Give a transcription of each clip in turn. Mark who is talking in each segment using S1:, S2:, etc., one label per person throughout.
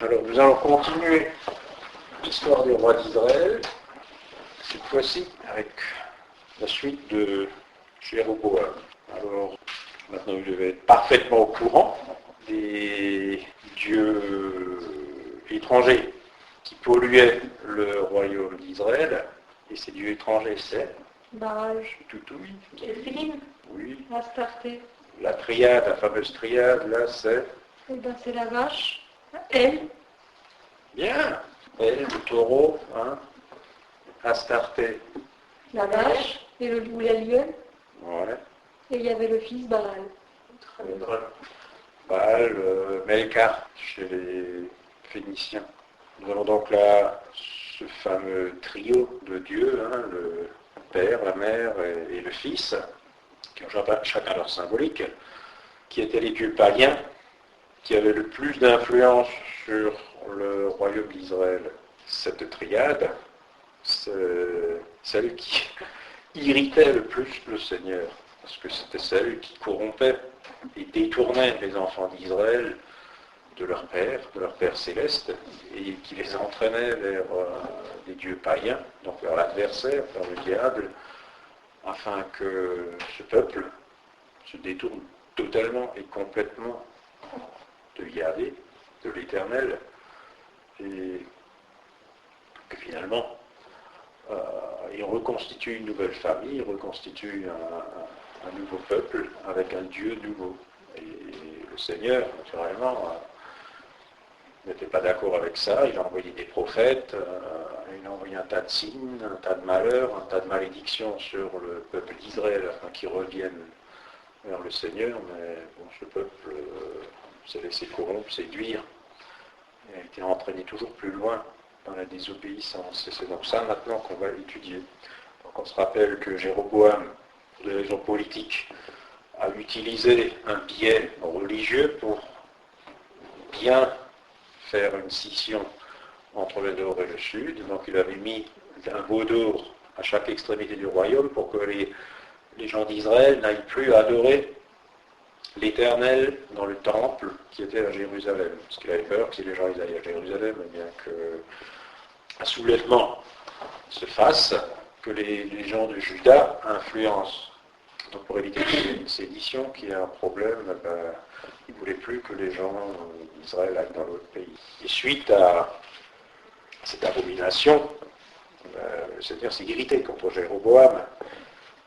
S1: Alors nous allons continuer l'histoire des rois d'Israël, cette fois-ci avec la suite de Jéroboam. Alors maintenant vous devez être parfaitement au courant des dieux étrangers qui polluaient le royaume d'Israël. Et ces dieux étrangers, c'est
S2: Baal,
S1: Toutoui,
S2: Ephrim,
S1: oui.
S2: Astarté.
S1: La triade, la fameuse triade, là c'est...
S2: Eh bien, c'est la vache. Elle,
S1: Bien. Elle, le taureau, hein. Astarté.
S2: la vache, et le loup, la lionne.
S1: Ouais.
S2: Et il y avait le fils Baal.
S1: Baal, Melkar, chez les Phéniciens. Nous avons donc là ce fameux trio de dieux, hein, le père, la mère et le fils, qui ont chacun leur symbolique, qui étaient les dieux païens, qui avaient le plus d'influence sur le royaume d'Israël. Cette triade, c'est celle qui irritait le plus le Seigneur, parce que c'était celle qui corrompait et détournait les enfants d'Israël de leur Père céleste, et qui les entraînait vers des dieux païens, donc vers l'adversaire, vers le diable, afin que ce peuple se détourne totalement et complètement de Yahvé, de l'Éternel, et que finalement, il reconstitue une nouvelle famille, il reconstitue un nouveau peuple avec un Dieu nouveau. Et le Seigneur, naturellement, n'était pas d'accord avec ça. Il a envoyé des prophètes, il a envoyé un tas de signes, un tas de malheurs, un tas de malédictions sur le peuple d'Israël afin qu'il revienne vers le Seigneur. Mais bon, ce peuple s'est laissé corrompre, séduire, et a été entraîné toujours plus loin dans la désobéissance. Et c'est donc ça maintenant qu'on va étudier. Donc on se rappelle que Jéroboam, pour des raisons politiques, a utilisé un biais religieux pour bien faire une scission entre le nord et le sud. Donc il avait mis un veau d'or à chaque extrémité du royaume pour que les gens d'Israël n'aillent plus adorer l'Éternel dans le temple qui était à Jérusalem. Parce qu'il avait peur que si les gens allaient à Jérusalem, eh bien qu'un soulèvement se fasse, que les gens de Juda influencent. Donc pour éviter une sédition, qui est un problème, il ne voulait plus que les gens d'Israël aillent dans l'autre pays. Et suite à cette abomination, le Seigneur s'est irrité contre Jéroboam,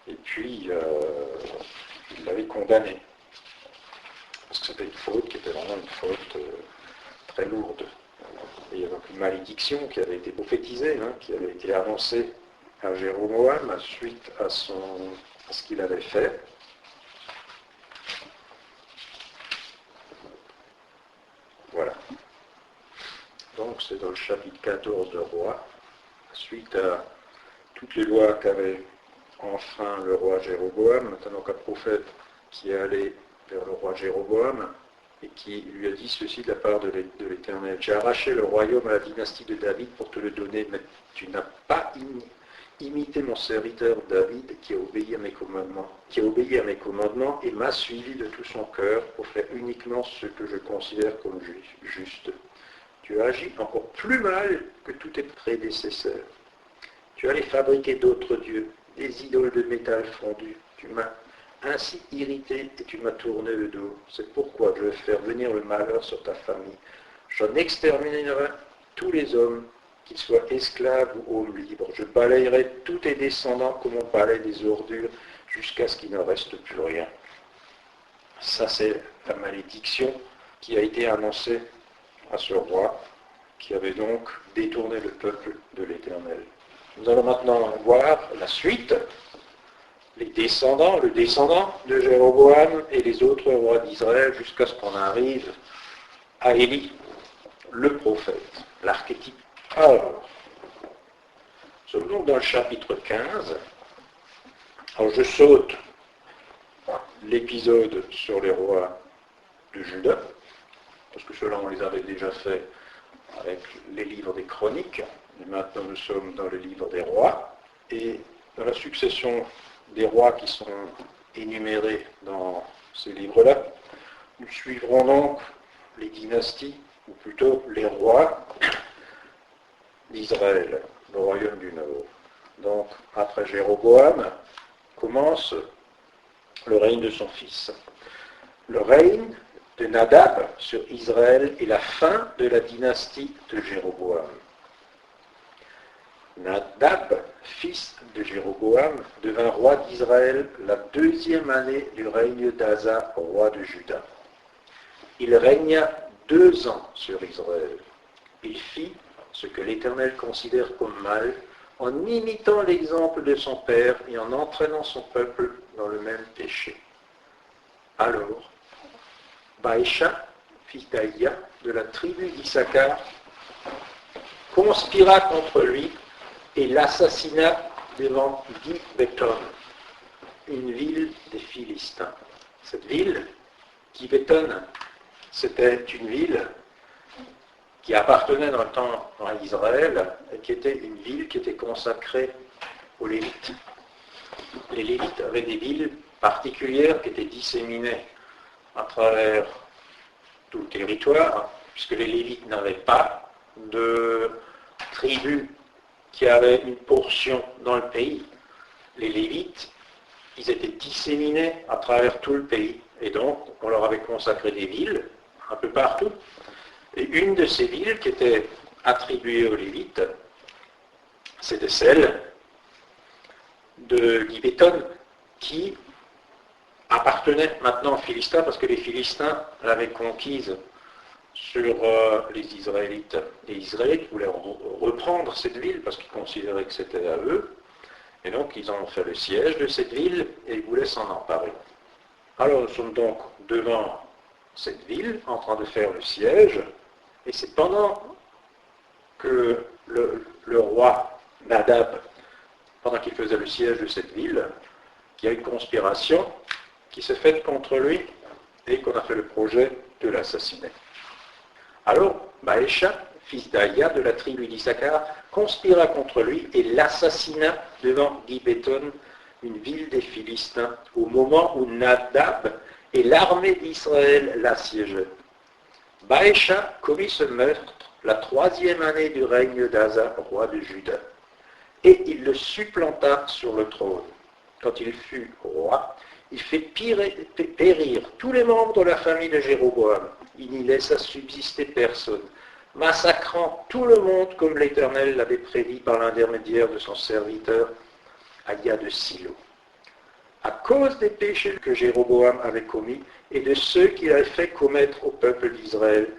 S1: et puis il l'avait condamné. Parce que c'était une faute qui était vraiment une faute très lourde. Et il y avait donc une malédiction qui avait été prophétisée, hein, qui avait été annoncée à Jéroboam suite à ce qu'il avait fait. Voilà. Donc c'est dans le chapitre 14 de Rois, suite à toutes les lois qu'avait enfreint le roi Jéroboam, maintenant qu'un prophète qui est allé vers le roi Jéroboam et qui lui a dit ceci de la part de l'Éternel: j'ai arraché le royaume à la dynastie de David pour te le donner, mais tu n'as pas imité mon serviteur David qui a obéi à mes commandements, et m'a suivi de tout son cœur pour faire uniquement ce que je considère comme juste. Tu as agi encore plus mal que tous tes prédécesseurs. Tu allais fabriquer d'autres dieux, des idoles de métal fondu. Tu m'as ainsi irrité et tu m'as tourné le dos. C'est pourquoi je vais faire venir le malheur sur ta famille. J'en exterminerai tous les hommes, qu'ils soient esclaves ou hommes libres. Je balayerai tous tes descendants comme on balaye des ordures jusqu'à ce qu'il ne reste plus rien. Ça, c'est la malédiction qui a été annoncée à ce roi, qui avait donc détourné le peuple de l'Éternel. Nous allons maintenant voir la suite, le descendant de Jéroboam et les autres rois d'Israël, jusqu'à ce qu'on arrive à Élie, le prophète, l'archétype. Alors, nous sommes donc dans le chapitre 15. Alors je saute l'épisode sur les rois de Juda, parce que cela on les avait déjà fait avec les livres des chroniques, et maintenant nous sommes dans le livre des rois, et dans la succession des rois qui sont énumérés dans ces livres-là, nous suivrons donc les dynasties ou plutôt les rois d'Israël, le royaume du Nord. Donc, après Jéroboam, commence le règne de son fils. Le règne de Nadab sur Israël est la fin de la dynastie de Jéroboam. Nadab, fils de Jéroboam, devint roi d'Israël la 2e année du règne d'Asa, roi de Juda. Il régna 2 ans sur Israël. Il fit ce que l'Éternel considère comme mal, en imitant l'exemple de son père et en entraînant son peuple dans le même péché. Alors, Baïcha, fils d'Aïa, de la tribu d'Issachar, conspira contre lui et l'assassina devant Gibéton, une ville des Philistins. Cette ville, Gibéton, c'était une ville qui appartenait dans le temps à Israël et qui était une ville qui était consacrée aux Lévites. Les Lévites avaient des villes particulières qui étaient disséminées à travers tout le territoire, puisque les Lévites n'avaient pas de tribu qui avait une portion dans le pays. Les Lévites, ils étaient disséminés à travers tout le pays. Et donc, on leur avait consacré des villes un peu partout. Et une de ces villes qui était attribuée aux Lévites, c'était celle de Gibéton, qui appartenait maintenant aux Philistins, parce que les Philistins l'avaient conquise sur les Israélites. Les Israélites voulaient reprendre cette ville parce qu'ils considéraient que c'était à eux. Et donc, ils ont fait le siège de cette ville et ils voulaient s'en emparer. Alors, nous sommes donc devant cette ville, en train de faire le siège. Et c'est pendant que le roi Nadab, pendant qu'il faisait le siège de cette ville, qu'il y a une conspiration qui s'est faite contre lui et qu'on a fait le projet de l'assassiner. Alors, Baïcha, fils d'Aïa de la tribu d'Issachar, conspira contre lui et l'assassina devant Gibéton, une ville des Philistins, au moment où Nadab et l'armée d'Israël l'assiégeaient. Baïcha commit ce meurtre la 3e année du règne d'Asa, roi de Juda, et il le supplanta sur le trône. Quand il fut roi, il fit périr tous les membres de la famille de Jéroboam. Il n'y laissa subsister personne, massacrant tout le monde comme l'Éternel l'avait prédit par l'intermédiaire de son serviteur Aïa de Silo. À cause des péchés que Jéroboam avait commis et de ceux qu'il avait fait commettre au peuple d'Israël,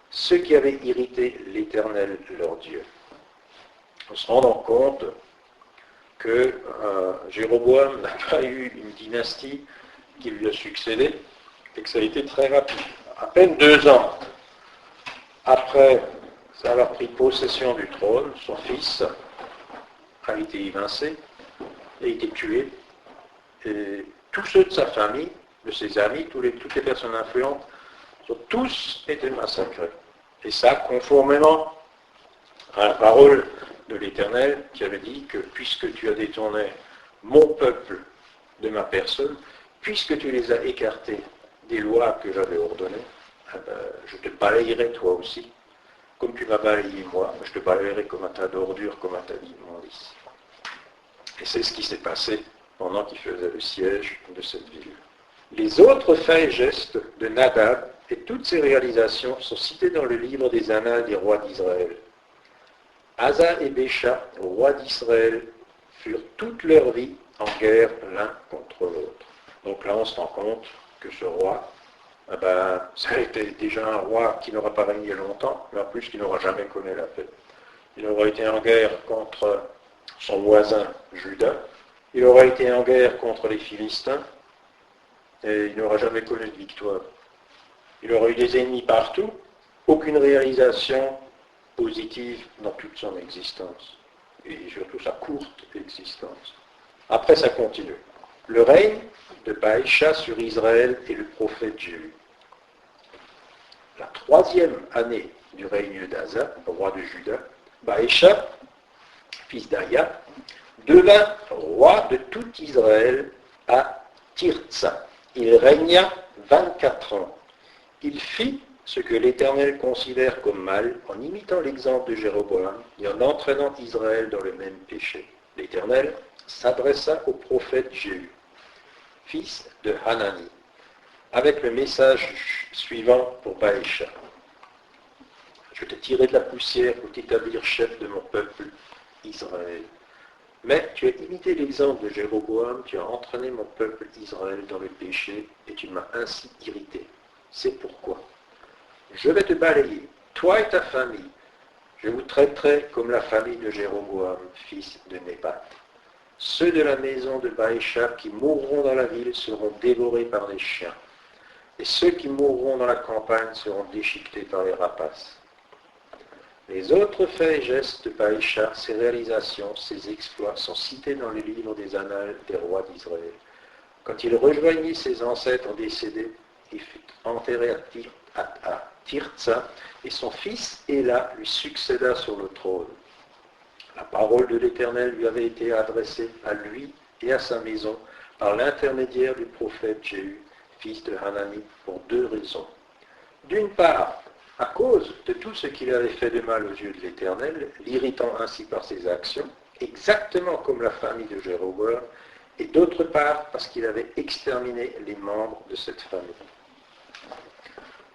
S1: ceux qui avaient irrité l'Éternel leur Dieu. On se rend compte que Jéroboam n'a pas eu une dynastie qui lui a succédé et que ça a été très rapide. À peine 2 ans après avoir pris possession du trône, son fils a été évincé, a été tué, et tous ceux de sa famille, de ses amis, toutes les personnes influentes, ont tous été massacrés. Et ça, conformément à la parole de l'Éternel qui avait dit que puisque tu as détourné mon peuple de ma personne, puisque tu les as écartés des lois que j'avais ordonnées, je te balayerai toi aussi, comme tu m'as balayé moi, je te balayerai comme un tas d'ordures, comme un tas d'immondices. Et c'est ce qui s'est passé pendant qu'il faisait le siège de cette ville. Les autres faits et gestes de Nadab et toutes ses réalisations sont cités dans le livre des Annales des rois d'Israël. Asa et Bécha, rois d'Israël, furent toute leur vie en guerre l'un contre l'autre. Donc là, on se rend compte que ce roi, ça a été déjà un roi qui n'aura pas régné longtemps, mais en plus qui n'aura jamais connu la paix. Il aura été en guerre contre son voisin Juda, il aura été en guerre contre les Philistins, et il n'aura jamais connu de victoire. Il aura eu des ennemis partout, aucune réalisation positive dans toute son existence, et surtout sa courte existence. Après, ça continue. Le règne de Baïcha sur Israël et le prophète Jéhu. La 3e année du règne d'Asa, roi de Juda, Baïcha, fils d'Aïa, devint roi de tout Israël à Tirtsa. Il régna 24 ans. Il fit ce que l'Éternel considère comme mal en imitant l'exemple de Jéroboam et en entraînant Israël dans le même péché. L'Éternel s'adressa au prophète Jéhu, fils de Hanani, avec le message suivant pour Baïcha. Je t'ai tiré de la poussière pour t'établir chef de mon peuple Israël. Mais tu as imité l'exemple de Jéroboam, tu as entraîné mon peuple Israël dans le péché et tu m'as ainsi irrité. C'est pourquoi je vais te balayer, toi et ta famille. Je vous traiterai comme la famille de Jéroboam, fils de Nébat. Ceux de la maison de Baïcha qui mourront dans la ville seront dévorés par les chiens. Et ceux qui mourront dans la campagne seront déchiquetés par les rapaces. Les autres faits et gestes de Baïcha, ses réalisations, ses exploits sont cités dans les livres des annales des rois d'Israël. Quand il rejoignit ses ancêtres décédés, il fut enterré à Tirtsa, et son fils Éla lui succéda sur le trône. La parole de l'Éternel lui avait été adressée à lui et à sa maison par l'intermédiaire du prophète Jéhu, fils de Hanani, pour deux raisons. D'une part, à cause de tout ce qu'il avait fait de mal aux yeux de l'Éternel, l'irritant ainsi par ses actions, exactement comme la famille de Jéroboam, et d'autre part parce qu'il avait exterminé les membres de cette famille.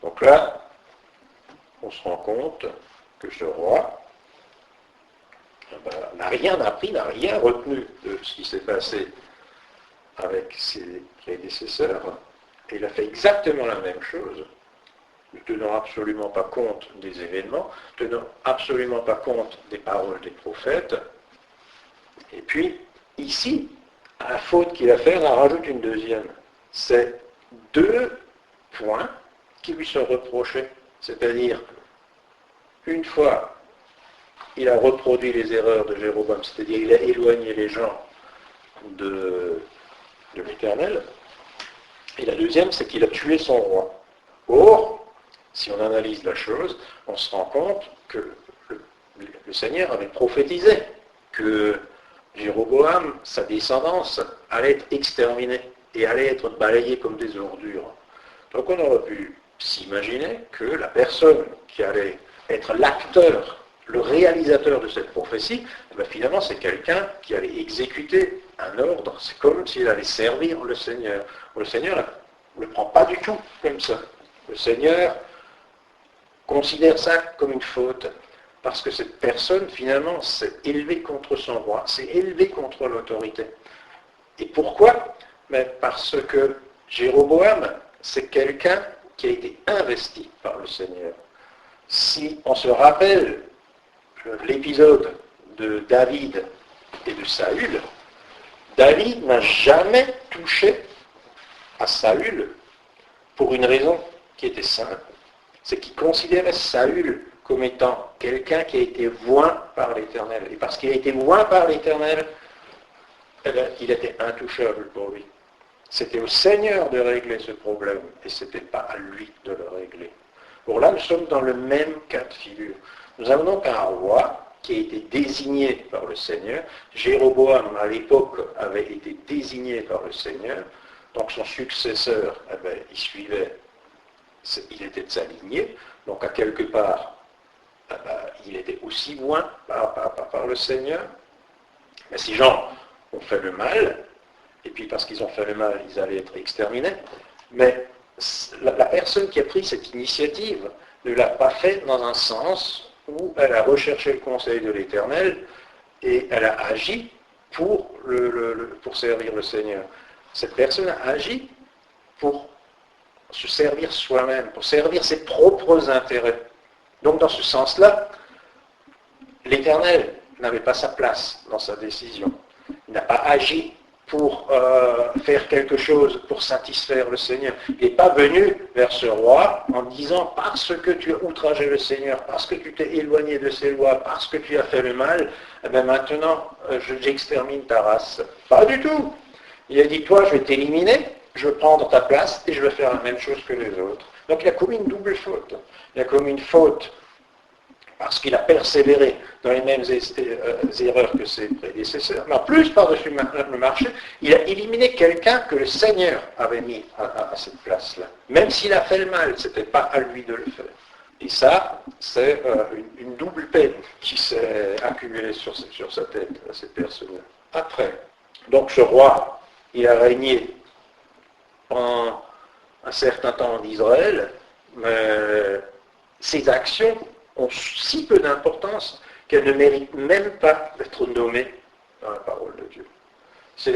S1: Donc là, on se rend compte que ce roi n'a rien appris, n'a rien retenu de ce qui s'est passé avec ses prédécesseurs, et il a fait exactement la même chose, ne tenant absolument pas compte des événements, ne tenant absolument pas compte des paroles des prophètes. Et puis, ici, à la faute qu'il a fait, on en rajoute une deuxième. C'est deux points qui lui sont reprochés. C'est-à-dire, une fois, il a reproduit les erreurs de Jéroboam, c'est-à-dire il a éloigné les gens de l'Éternel. Et la deuxième, c'est qu'il a tué son roi. Or, si on analyse la chose, on se rend compte que le Seigneur avait prophétisé que Jéroboam, sa descendance, allait être exterminée et allait être balayée comme des ordures. Donc on aurait pu s'imaginer que la personne qui allait être l'acteur, le réalisateur de cette prophétie, finalement c'est quelqu'un qui allait exécuter un ordre. C'est comme s'il allait servir le Seigneur. Le Seigneur ne le prend pas du tout comme ça. Le Seigneur considère ça comme une faute, parce que cette personne, finalement, s'est élevée contre son roi, s'est élevée contre l'autorité. Et pourquoi? Mais parce que Jéroboam, c'est quelqu'un qui a été investi par le Seigneur. Si on se rappelle l'épisode de David et de Saül, David n'a jamais touché à Saül pour une raison qui était simple. C'est qu'il considérait Saül comme étant quelqu'un qui a été oint par l'Éternel. Et parce qu'il a été oint par l'Éternel, il était intouchable pour lui. C'était au Seigneur de régler ce problème, et ce n'était pas à lui de le régler. Or là, nous sommes dans le même cas de figure. Nous avons donc un roi qui a été désigné par le Seigneur. Jéroboam, à l'époque, avait été désigné par le Seigneur. Donc son successeur, il suivait, il était de sa lignée. Donc à quelque part, il était aussi oint par le Seigneur. Mais ces gens ont fait le mal, et puis parce qu'ils ont fait le mal, ils allaient être exterminés. Mais la personne qui a pris cette initiative ne l'a pas fait dans un sens où elle a recherché le conseil de l'Éternel et elle a agi pour servir le Seigneur. Cette personne a agi pour se servir soi-même, pour servir ses propres intérêts. Donc dans ce sens-là, l'Éternel n'avait pas sa place dans sa décision. Il n'a pas agi pour faire quelque chose pour satisfaire le Seigneur. Il n'est pas venu vers ce roi en disant « parce que tu as outragé le Seigneur, parce que tu t'es éloigné de ses lois, parce que tu as fait le mal, maintenant j'extermine ta race. » Pas du tout. Il a dit « toi je vais t'éliminer, je vais prendre ta place et je vais faire la même chose que les autres. » Donc il a commis une double faute. Il a commis une faute parce qu'il a persévéré dans les mêmes erreurs que ses prédécesseurs, mais en plus, par-dessus le marché, il a éliminé quelqu'un que le Seigneur avait mis à cette place-là. Même s'il a fait le mal, ce n'était pas à lui de le faire. Et ça, c'est une double peine qui s'est accumulée sur sa tête, à cette personne-là. Après, donc ce roi, il a régné pendant un certain temps en Israël, mais ses actions ont si peu d'importance qu'elles ne méritent même pas d'être nommées dans la parole de Dieu. C'est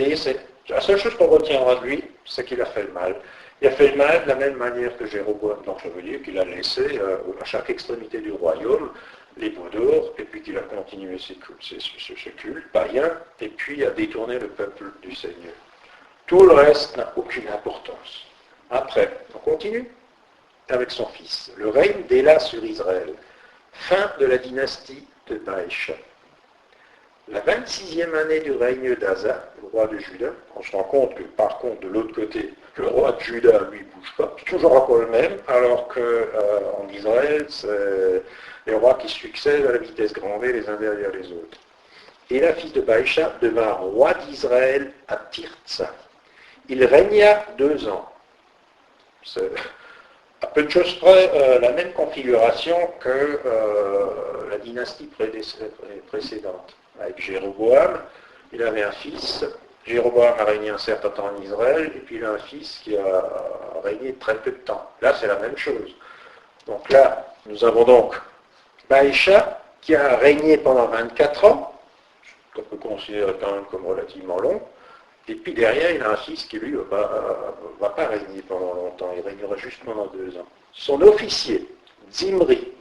S1: la seule chose qu'on retiendra de lui, c'est qu'il a fait le mal. Il a fait le mal de la même manière que Jéroboam, donc ça veut dire qu'il a laissé à chaque extrémité du royaume les bouts d'or, et puis qu'il a continué ce culte païen, et puis a détourné le peuple du Seigneur. Tout le reste n'a aucune importance. Après, on continue avec son fils. Le règne d'Éla sur Israël. Fin de la dynastie de Baïcha. La 26e année du règne d'Asa, le roi de Juda, on se rend compte que, par contre, de l'autre côté, le roi de Juda, lui, ne bouge pas, c'est toujours encore le même, alors qu'en Israël, c'est les rois qui succèdent à la vitesse grand V les uns derrière les autres. Éla, fils de Baïcha, devint roi d'Israël à Tirtsa. Il régna 2 ans. C'est à peu de choses près la même configuration que la dynastie précédente. Avec Jéroboam, il avait un fils. Jéroboam a régné un certain temps en Israël, et puis il a un fils qui a régné très peu de temps. Là, c'est la même chose. Donc là, nous avons donc Baïcha, qui a régné pendant 24 ans, ce qu'on peut considérer quand même comme relativement long, et puis derrière, il a un fils qui, lui, ne va pas régner pendant longtemps, il régnera juste pendant 2 ans. Son officier, Zimri,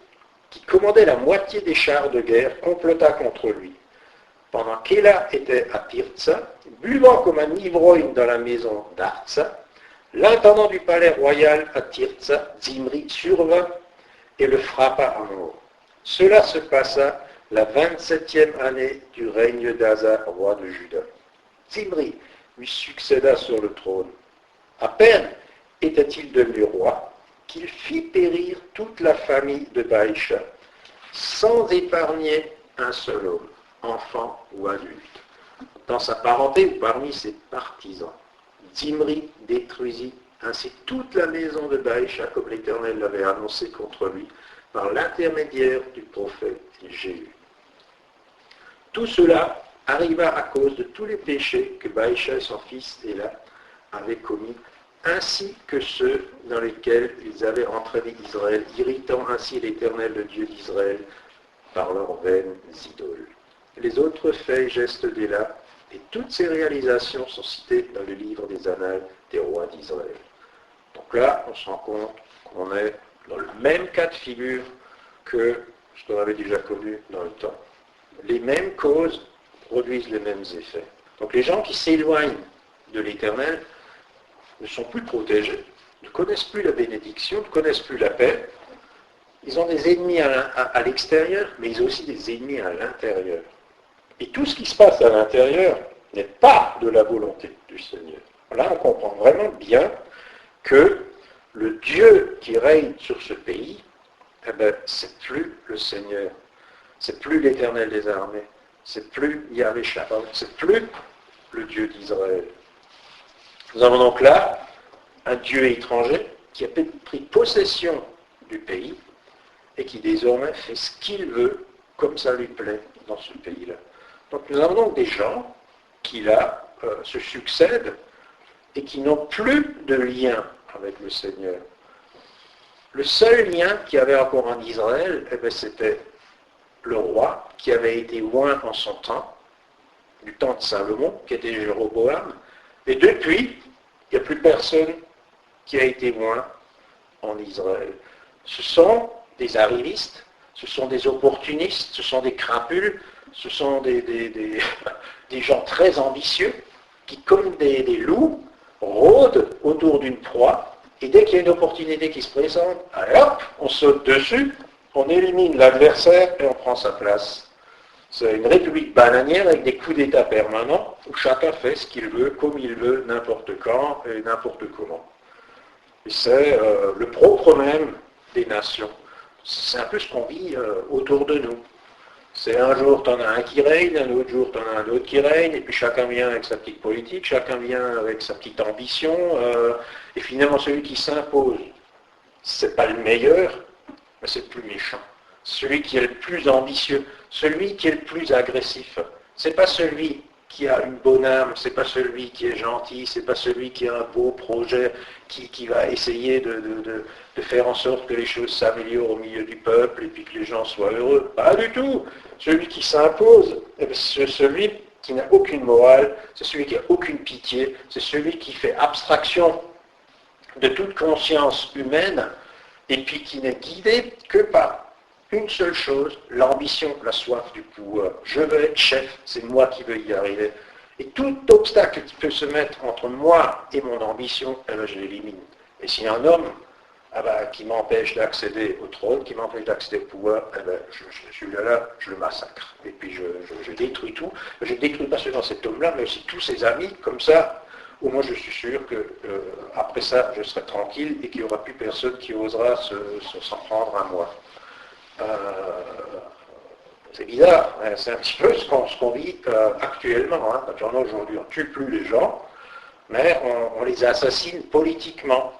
S1: qui commandait la moitié des chars de guerre, complota contre lui. Pendant qu'Éla était à Tirtsa, buvant comme un ivrogne dans la maison d'Artsa, l'intendant du palais royal à Tirtsa, Zimri, survint et le frappa à mort. Cela se passa la 27e année du règne d'Asa, roi de Juda. Zimri lui succéda sur le trône. À peine était-il devenu roi qu'il fit périr toute la famille de Baïcha, sans épargner un seul homme, enfant ou adulte. Dans sa parenté ou parmi ses partisans, Zimri détruisit ainsi toute la maison de Baïcha comme l'Éternel l'avait annoncé contre lui par l'intermédiaire du prophète Jéhu. Tout cela arriva à cause de tous les péchés que Baïcha et son fils Éla avaient commis, ainsi que ceux dans lesquels ils avaient entraîné Israël, irritant ainsi l'Éternel, le Dieu d'Israël, par leurs vaines idoles. Les autres faits et gestes d'Éla et toutes ses réalisations sont cités dans le livre des Annales des rois d'Israël. Donc là, on se rend compte qu'on est dans le même cas de figure que ce qu'on avait déjà connu dans le temps. Les mêmes causes produisent les mêmes effets. Donc les gens qui s'éloignent de l'Éternel ne sont plus protégés, ne connaissent plus la bénédiction, ne connaissent plus la paix. Ils ont des ennemis à l'extérieur, mais ils ont aussi des ennemis à l'intérieur. Et tout ce qui se passe à l'intérieur n'est pas de la volonté du Seigneur. Là, on comprend vraiment bien que le Dieu qui règne sur ce pays, c'est plus le Seigneur, c'est plus l'Éternel des armées, c'est plus Yahvé Shabbat, c'est plus le Dieu d'Israël. Nous avons donc là un Dieu étranger qui a pris possession du pays et qui désormais fait ce qu'il veut comme ça lui plaît dans ce pays-là. Donc nous avons donc des gens qui là se succèdent et qui n'ont plus de lien avec le Seigneur. Le seul lien qu'il y avait encore en Israël, c'était le roi qui avait été oint en son temps, du temps de Salomon, qui était Jéroboam, et depuis, il n'y a plus personne qui a été oint en Israël. Ce sont des arrivistes, ce sont des opportunistes, ce sont des crapules, ce sont des gens très ambitieux qui, comme des loups, rôdent autour d'une proie, et dès qu'il y a une opportunité qui se présente, allez hop, on saute dessus, on élimine l'adversaire et on prend sa place. C'est une république bananière avec des coups d'État permanents où chacun fait ce qu'il veut, comme il veut, n'importe quand et n'importe comment. Et c'est le propre même des nations. C'est un peu ce qu'on vit autour de nous. C'est un jour, tu en as un qui règne, un autre jour, tu en as un autre qui règne, et puis chacun vient avec sa petite politique, chacun vient avec sa petite ambition, et finalement celui qui s'impose, c'est pas le meilleur, mais c'est le plus méchant. Celui qui est le plus ambitieux, celui qui est le plus agressif. C'est pas celui qui a une bonne âme, c'est pas celui qui est gentil, c'est pas celui qui a un beau projet, qui va essayer de faire en sorte que les choses s'améliorent au milieu du peuple et puis que les gens soient heureux. Pas du tout. Celui qui s'impose, c'est celui qui n'a aucune morale, c'est celui qui n'a aucune pitié, c'est celui qui fait abstraction de toute conscience humaine et puis qui n'est guidé que par une seule chose, l'ambition, la soif du pouvoir. Je veux être chef, c'est moi qui veux y arriver. Et tout obstacle qui peut se mettre entre moi et mon ambition, je l'élimine. Et s'il y a un homme qui m'empêche d'accéder au trône, qui m'empêche d'accéder au pouvoir, celui-là, je le massacre. Et puis je détruis tout. Je ne détruis pas seulement cet homme-là, mais aussi tous ses amis, comme ça, où moi je suis sûr que après ça, je serai tranquille et qu'il n'y aura plus personne qui osera s'en prendre à moi. C'est bizarre, hein, c'est un petit peu ce qu'on vit actuellement. Hein. Naturellement, aujourd'hui, on ne tue plus les gens, mais on les assassine politiquement.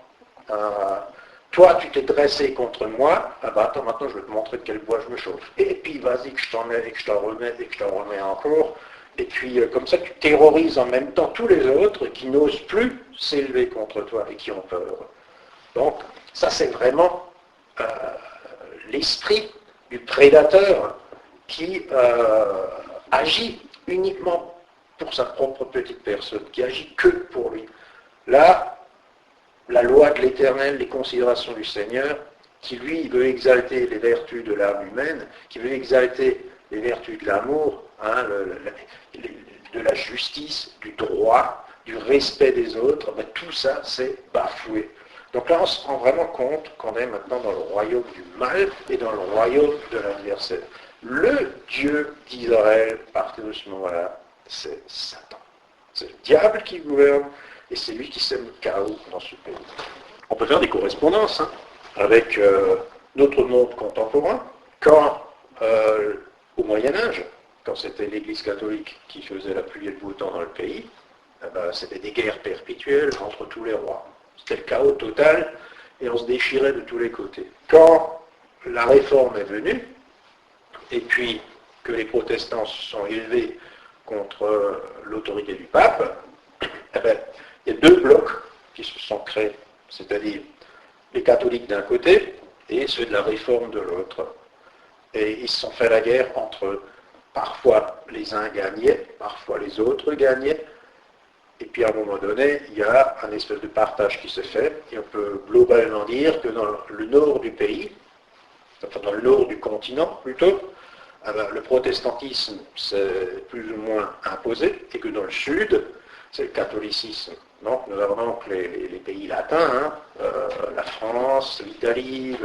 S1: Toi, tu t'es dressé contre moi, attends, maintenant je vais te montrer de quel bois je me chauffe. Et puis vas-y que je t'en mets, et que je t'en remets, et que je t'en remets encore. Et puis comme ça, tu terrorises en même temps tous les autres qui n'osent plus s'élever contre toi et qui ont peur. Donc, ça c'est vraiment l'esprit du prédateur qui agit uniquement pour sa propre petite personne, qui agit que pour lui. Là, la loi de l'Éternel, les considérations du Seigneur, qui lui veut exalter les vertus de l'âme humaine, qui veut exalter les vertus de l'amour, hein, de la justice, du droit, du respect des autres, tout ça c'est bafoué. Donc là, on se rend vraiment compte qu'on est maintenant dans le royaume du mal et dans le royaume de l'adversaire. Le Dieu d'Israël, à partir de ce moment-là, c'est Satan. C'est le diable qui gouverne et c'est lui qui sème le chaos dans ce pays. On peut faire des correspondances avec notre monde contemporain. Quand, au Moyen-Âge, quand c'était l'Église catholique qui faisait la pluie et le beau temps dans le pays, c'était des guerres perpétuelles entre tous les rois. C'était le chaos total et on se déchirait de tous les côtés. Quand la réforme est venue, et puis que les protestants se sont élevés contre l'autorité du pape, il y a deux blocs qui se sont créés, c'est-à-dire les catholiques d'un côté et ceux de la réforme de l'autre. Et ils se sont fait la guerre entre eux. Parfois les uns gagnaient, parfois les autres gagnaient. Et puis à un moment donné, il y a un espèce de partage qui se fait, et on peut globalement dire que dans le nord du pays, enfin dans le nord du continent plutôt, le protestantisme s'est plus ou moins imposé, et que dans le sud, c'est le catholicisme. Donc nous avons donc les pays latins, la France, l'Italie,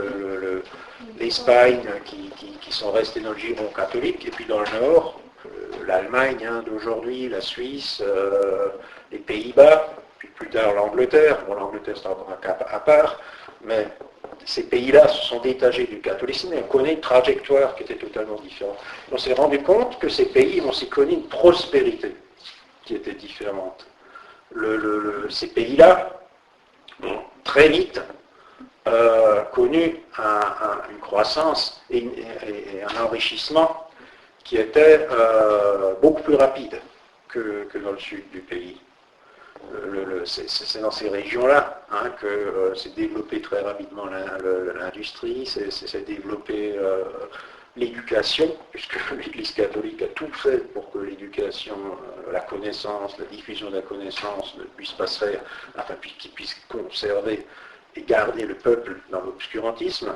S1: l'Espagne qui sont restés dans le giron catholique, et puis dans le nord, l'Allemagne d'aujourd'hui, la Suisse, les Pays-Bas, puis plus tard l'Angleterre. Bon, l'Angleterre c'est encore un cas à part, mais ces pays-là se sont détachés du catholicisme et on connaît une trajectoire qui était totalement différente. On s'est rendu compte que ces pays ont aussi connu une prospérité qui était différente. Ces pays-là ont très vite connu une croissance et un enrichissement qui était beaucoup plus rapide que dans le sud du pays. C'est dans ces régions-là que s'est développée très rapidement l'industrie, s'est développée l'éducation, puisque l'Église catholique a tout fait pour que l'éducation, la connaissance, la diffusion de la connaissance ne puisse pas se faire, enfin qu'il puisse conserver et garder le peuple dans l'obscurantisme.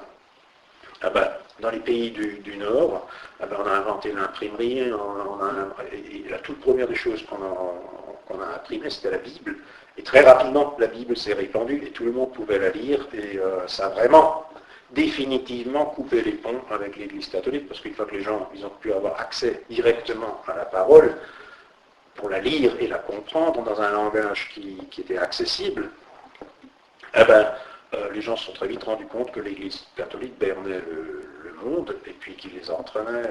S1: Dans les pays du Nord, on a inventé l'imprimerie, et la toute première des choses qu'on a imprimée, c'était la Bible. Et très rapidement, la Bible s'est répandue et tout le monde pouvait la lire, et ça a vraiment définitivement coupé les ponts avec l'Église catholique, parce qu'une fois que les gens ils ont pu avoir accès directement à la parole, pour la lire et la comprendre dans un langage qui était accessible, les gens se sont très vite rendus compte que l'Église catholique bernait le monde et puis qu'il les entraînait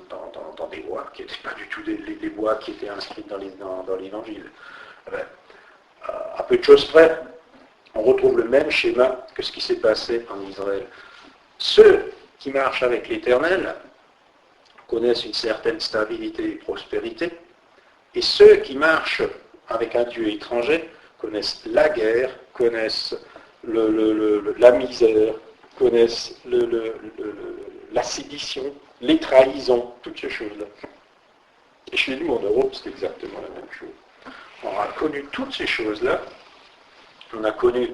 S1: dans des voies qui n'étaient pas du tout les voies qui étaient inscrites dans l'Évangile. Eh bien, à peu de choses près, on retrouve le même schéma que ce qui s'est passé en Israël. Ceux qui marchent avec l'Éternel connaissent une certaine stabilité et prospérité, et ceux qui marchent avec un Dieu étranger connaissent la guerre, connaissent la misère, connaissent la sédition, les trahisons, toutes ces choses-là. Et chez nous, en Europe, c'est exactement la même chose. On a connu toutes ces choses-là. On a connu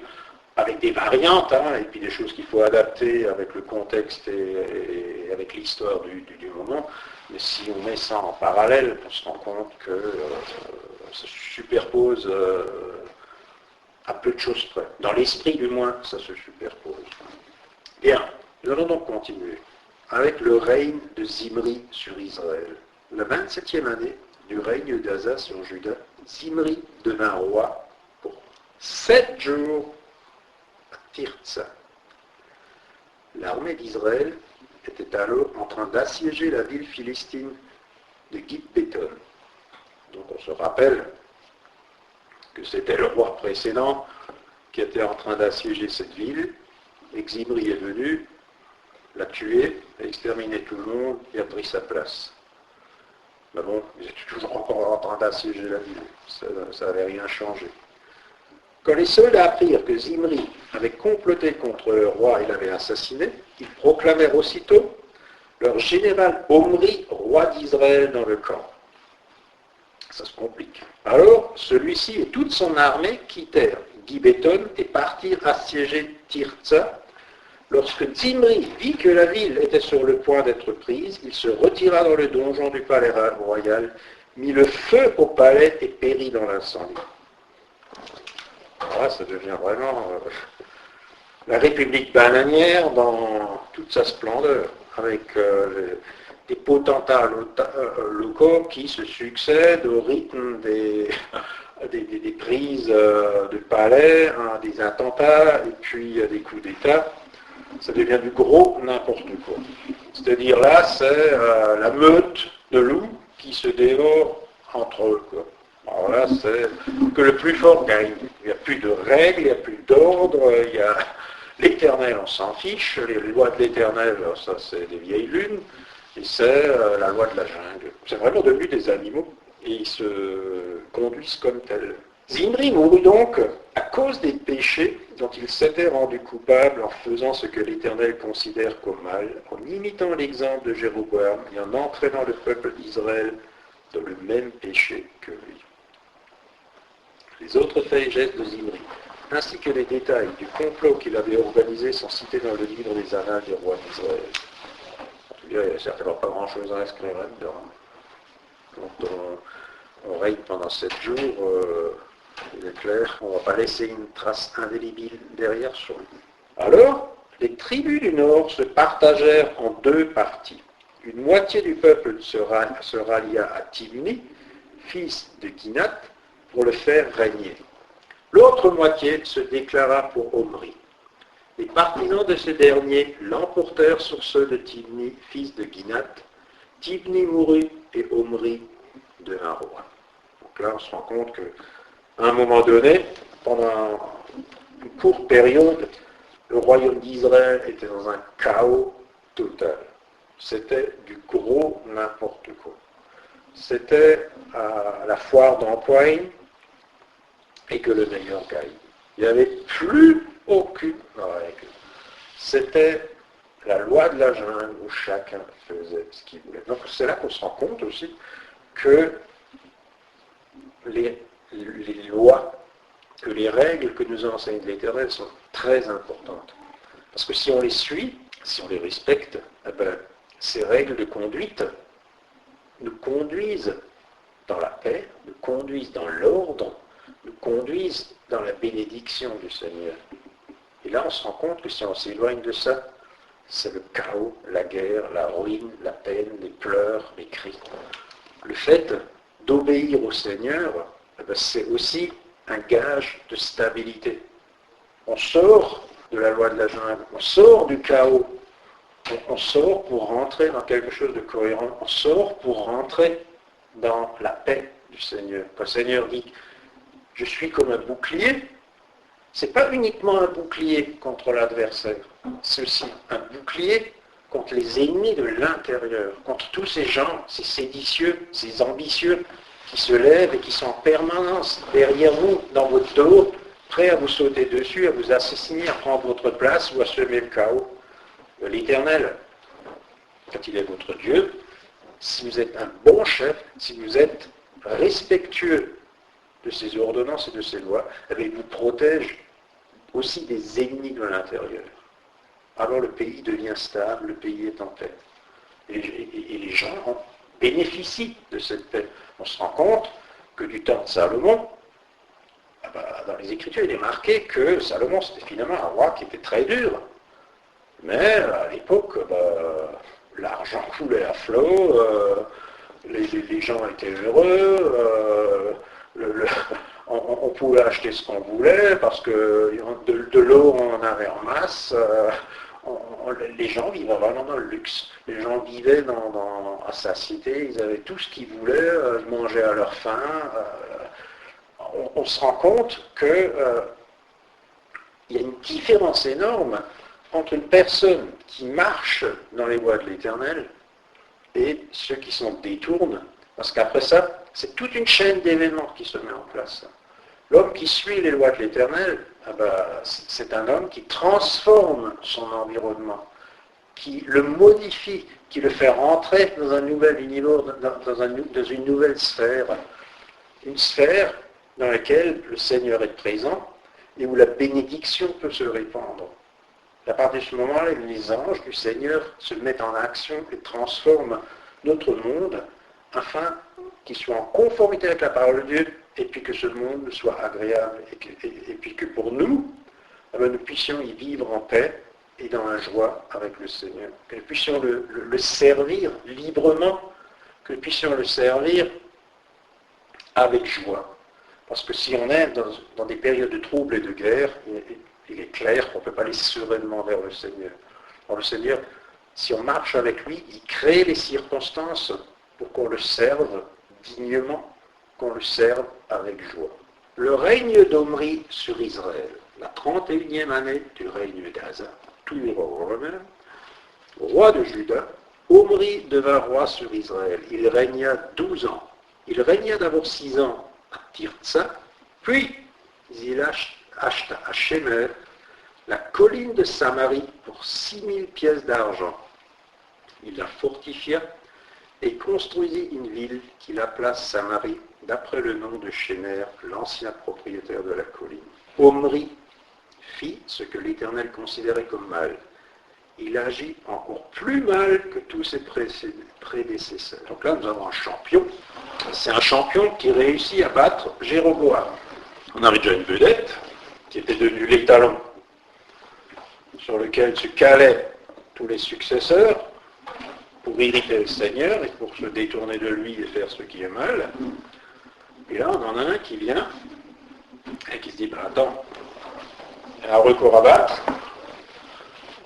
S1: avec des variantes, et puis des choses qu'il faut adapter avec le contexte et avec l'histoire du moment. Mais si on met ça en parallèle, on se rend compte que ça se superpose à peu de choses près. Dans l'esprit, du moins, ça se superpose. Bien, nous allons donc continuer avec le règne de Zimri sur Israël. La 27e année du règne d'Asa sur Juda, Zimri devint roi pour 7 jours à Tirtsa. L'armée d'Israël était alors en train d'assiéger la ville philistine de Gibbeton. Donc on se rappelle que c'était le roi précédent qui était en train d'assiéger cette ville, et que Zimri est venu, l'a tué, a exterminé tout le monde et a pris sa place. Mais bon, ils étaient toujours encore en train d'assiéger la ville, ça n'avait rien changé. Quand les soldats apprirent que Zimri avait comploté contre le roi et l'avait assassiné, ils proclamèrent aussitôt leur général Omri, roi d'Israël, dans le camp. Ça se complique. Alors, celui-ci et toute son armée quittèrent Gibbeton et partirent assiéger Tirtsa. Lorsque Zimri vit que la ville était sur le point d'être prise, il se retira dans le donjon du palais royal, mit le feu au palais et périt dans l'incendie. Là, ça devient vraiment la République bananière dans toute sa splendeur, avec des potentats locaux qui se succèdent au rythme des prises de palais, des attentats et puis des coups d'État. Ça devient du gros n'importe quoi. C'est-à-dire là, c'est la meute de loups qui se dévorent entre eux, quoi. Alors là, c'est que le plus fort gagne. Il n'y a plus de règles, il n'y a plus d'ordre, il y a l'Éternel, on s'en fiche, les lois de l'Éternel, ça c'est des vieilles lunes, et c'est la loi de la jungle. C'est vraiment devenu des animaux, et ils se conduisent comme tels. Zimri mourut donc à cause des péchés dont il s'était rendu coupable en faisant ce que l'Éternel considère comme mal, en imitant l'exemple de Jéroboam et en entraînant le peuple d'Israël dans le même péché que lui. Les autres faits et gestes de Zimri, ainsi que les détails du complot qu'il avait organisé sont cités dans le livre des Annales des rois d'Israël. En tout cas, il n'y a certainement pas grand-chose à inscrire là-dedans. Quand on règne pendant 7 jours, il est clair, on ne va pas laisser une trace indélébile derrière sur lui. Alors, les tribus du Nord se partagèrent en 2 parties. Une moitié du peuple se rallia à Tibni, fils de Ginat, pour le faire régner. L'autre moitié se déclara pour Omri. Les partisans de ce dernier l'emportèrent sur ceux de Tibni, fils de Ginat. Tibni mourut et Omri devint roi. Donc là, on se rend compte qu'à un moment donné, pendant une courte période, le royaume d'Israël était dans un chaos total. C'était du gros n'importe quoi. C'était à la foire d'Empoigne et que le meilleur gagne. Il n'y avait plus aucune règle. C'était la loi de la jungle où chacun faisait ce qu'il voulait. Donc c'est là qu'on se rend compte aussi que les lois, que les règles que nous enseigne l'Éternel sont très importantes. Parce que si on les suit, si on les respecte, eh bien, ces règles de conduite nous conduisent dans la paix, nous conduisent dans l'ordre, nous conduisent dans la bénédiction du Seigneur. Et là, on se rend compte que si on s'éloigne de ça, c'est le chaos, la guerre, la ruine, la peine, les pleurs, les cris. Le fait d'obéir au Seigneur, eh bien, c'est aussi un gage de stabilité. On sort de la loi de la jungle, on sort du chaos, on sort pour rentrer dans quelque chose de cohérent, on sort pour rentrer dans la paix du Seigneur. Quand le Seigneur dit « je suis comme un bouclier », ce n'est pas uniquement un bouclier contre l'adversaire, c'est aussi un bouclier contre les ennemis de l'intérieur, contre tous ces gens, ces séditieux, ces ambitieux qui se lèvent et qui sont en permanence derrière vous, dans votre dos, prêts à vous sauter dessus, à vous assassiner, à prendre votre place ou à semer le chaos. L'Éternel, quand il est votre Dieu, si vous êtes un bon chef, si vous êtes respectueux de ses ordonnances et de ses lois, il vous protège aussi des ennemis de l'intérieur. Alors le pays devient stable, le pays est en paix. Et les gens bénéficient de cette paix. On se rend compte que du temps de Salomon, dans les Écritures, il est marqué que Salomon, c'était finalement un roi qui était très dur. Mais à l'époque, l'argent coulait à flot, les gens étaient heureux, on pouvait acheter ce qu'on voulait parce que de l'eau on en avait en masse. Les gens vivaient vraiment dans le luxe. Les gens vivaient à satiété, ils avaient tout ce qu'ils voulaient, ils mangeaient à leur faim. On se rend compte qu'il y a une différence énorme entre une personne qui marche dans les voies de l'Éternel et ceux qui s'en détournent. Parce qu'après ça, c'est toute une chaîne d'événements qui se met en place. L'homme qui suit les lois de l'Éternel, c'est un homme qui transforme son environnement, qui le modifie, qui le fait rentrer dans un nouvel univers, dans une nouvelle sphère. Une sphère dans laquelle le Seigneur est présent et où la bénédiction peut se répandre. À partir de ce moment-là, les anges du Seigneur se mettent en action et transforment notre monde afin qu'il soit en conformité avec la parole de Dieu et puis que ce monde soit agréable et puis que pour nous, nous puissions y vivre en paix et dans la joie avec le Seigneur. Que nous puissions le servir librement, que nous puissions le servir avec joie. Parce que si on est dans des périodes de troubles et de guerre, il est clair qu'on ne peut pas aller sereinement vers le Seigneur. Alors le Seigneur, si on marche avec lui, il crée les circonstances pour qu'on le serve dignement, qu'on le serve avec joie. Le règne d'Omri sur Israël, la 31e année du règne d'Asa, toujours roi de Juda, Omri devint roi sur Israël. Il régna 12 ans. Il régna d'abord 6 ans à Tirtsa, puis il acheta à Shemer la colline de Samarie pour 6000 pièces d'argent. Il la fortifia et construisit une ville qu'il appela Samarie, d'après le nom de Shemer, l'ancien propriétaire de la colline. Omri fit ce que l'Éternel considérait comme mal. Il agit encore plus mal que tous ses prédécesseurs. Donc là, nous avons un champion. C'est un champion qui réussit à battre Jéroboam. On avait déjà une vedette qui était devenue l'étalon sur lequel se calaient tous les successeurs pour irriter le Seigneur et pour se détourner de lui et faire ce qui est mal. Et là, on en a un qui vient et qui se dit, attends, il y a un recours à battre,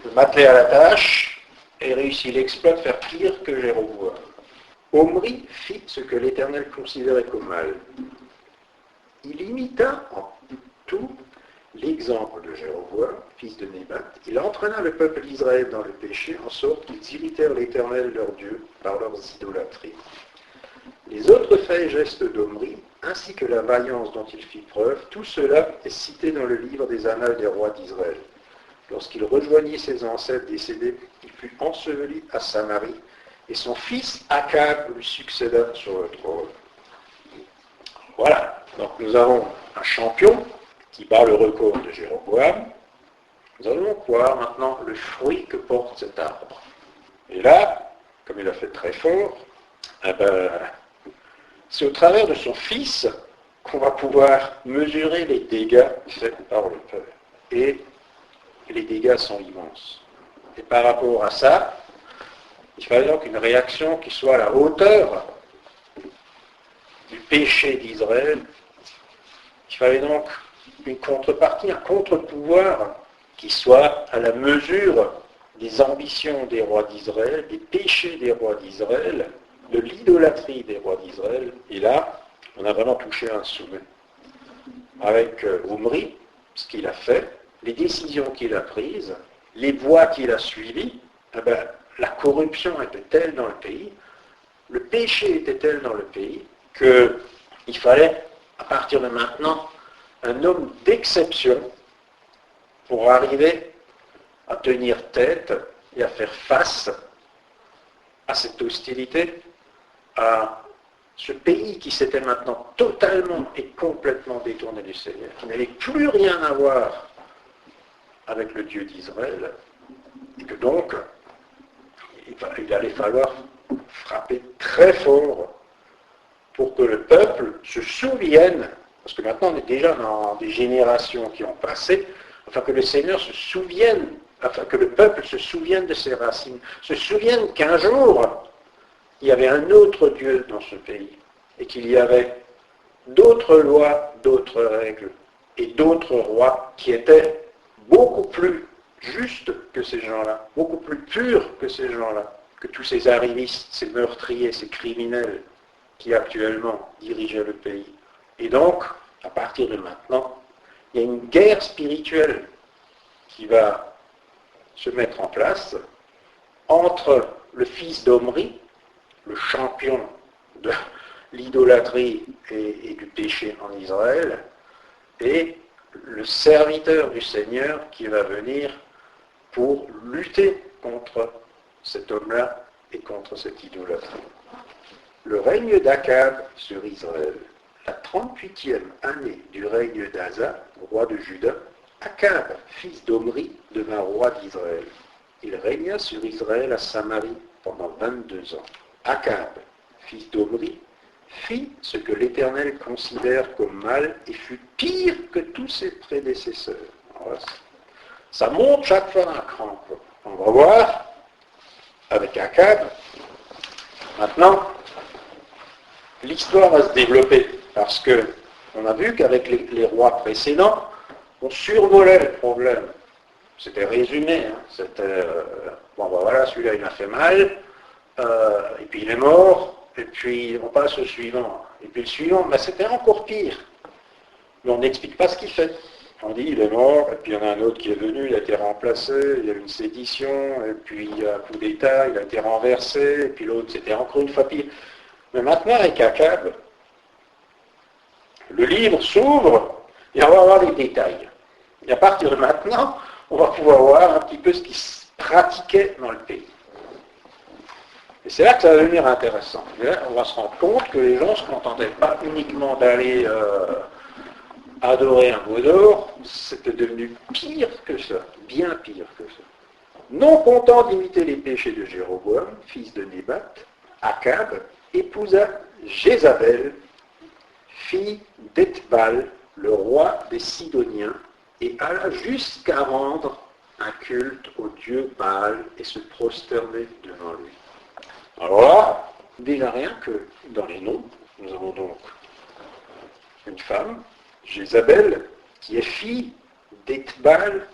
S1: je m'atteler à la tâche et réussit l'exploit de faire pire que Jéroboam. Omri fit ce que l'Éternel considérait comme mal. Il imita en tout l'exemple de Jéroboam, fils de Nébat. Il entraîna le peuple d'Israël dans le péché, en sorte qu'ils irritèrent l'Éternel leur Dieu par leurs idolâtries. Les autres faits et gestes d'Omri, ainsi que la vaillance dont il fit preuve, tout cela est cité dans le livre des Annales des rois d'Israël. Lorsqu'il rejoignit ses ancêtres décédés, il fut enseveli à Samarie, et son fils Akab lui succéda sur le trône. Voilà, donc nous avons un champion qui bat le record de Jéroboam. Nous allons voir maintenant le fruit que porte cet arbre. Et là, comme il a fait très fort, c'est au travers de son fils qu'on va pouvoir mesurer les dégâts faits par le peuple. Et les dégâts sont immenses. Et par rapport à ça, il fallait donc une réaction qui soit à la hauteur du péché d'Israël. Il fallait donc une contrepartie, un contre-pouvoir qui soit à la mesure des ambitions des rois d'Israël, des péchés des rois d'Israël, de l'idolâtrie des rois d'Israël. Et là, on a vraiment touché un sommet. Avec Omri, ce qu'il a fait, les décisions qu'il a prises, les voies qu'il a suivies, la corruption était telle dans le pays, le péché était tel dans le pays, qu'il fallait, à partir de maintenant, un homme d'exception pour arriver à tenir tête et à faire face à cette hostilité, à ce pays qui s'était maintenant totalement et complètement détourné du Seigneur, qui n'avait plus rien à voir avec le Dieu d'Israël, et que donc, il allait falloir frapper très fort pour que le peuple se souvienne, parce que maintenant on est déjà dans des générations qui ont passé, afin que le Seigneur se souvienne, afin que le peuple se souvienne de ses racines, se souvienne qu'un jour, il y avait un autre Dieu dans ce pays, et qu'il y avait d'autres lois, d'autres règles, et d'autres rois qui étaient beaucoup plus justes que ces gens-là, beaucoup plus purs que ces gens-là, que tous ces arrivistes, ces meurtriers, ces criminels qui actuellement dirigeaient le pays. Et donc, à partir de maintenant, il y a une guerre spirituelle qui va se mettre en place entre le fils d'Omri, le champion de l'idolâtrie et du péché en Israël, et le serviteur du Seigneur qui va venir pour lutter contre cet homme-là et contre cette idolâtrie. Le règne d'Akab sur Israël, la 38e année du règne d'Asa, roi de Juda, Akab, fils d'Omri, devint roi d'Israël. Il régna sur Israël à Samarie pendant 22 ans. Akab, fils d'Omri, fit ce que l'Éternel considère comme mal et fut pire que tous ses prédécesseurs. Alors, ça monte chaque fois un cran. On va voir avec Akab. Maintenant, l'histoire va se développer parce que on a vu qu'avec les rois précédents, on survolait le problème. C'était résumé. C'était, voilà, celui-là il m'a fait mal, et puis il est mort, et puis on passe au suivant. Et puis le suivant, c'était encore pire. Mais on n'explique pas ce qu'il fait. On dit il est mort, et puis il y en a un autre qui est venu, il a été remplacé, il y a eu une sédition, et puis il y a un coup d'État, il a été renversé, et puis l'autre c'était encore une fois pire. Mais maintenant avec Akab, le livre s'ouvre et on va voir les détails. Et à partir de maintenant, on va pouvoir voir un petit peu ce qui se pratiquait dans le pays. Et c'est là que ça va devenir intéressant. Et là, on va se rendre compte que les gens ne se contentaient pas uniquement d'aller adorer un veau d'or, c'était devenu pire que ça, bien pire que ça. Non content d'imiter les péchés de Jéroboam, fils de Nébat, Akab épousa Jézabel, fille d'Ethbal, le roi des Sidoniens, et alla jusqu'à rendre un culte au dieu Baal et se prosterner devant lui. Alors là, déjà rien que dans les noms, nous avons donc une femme, Jézabel, qui est fille d'Ethbal,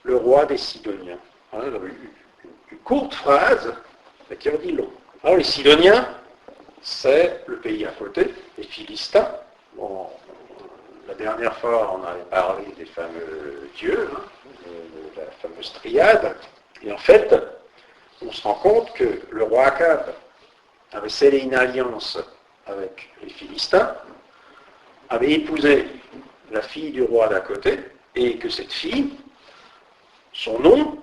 S1: le roi des Sidoniens. Alors, une courte phrase, mais qui en dit long. Alors les Sidoniens, c'est le pays à côté, les Philistins. Bon, la dernière fois, on avait parlé des fameux dieux, de la fameuse triade. Et en fait, on se rend compte que le roi Akab avait scellé une alliance avec les Philistins, avait épousé la fille du roi d'à côté, et que cette fille, son nom,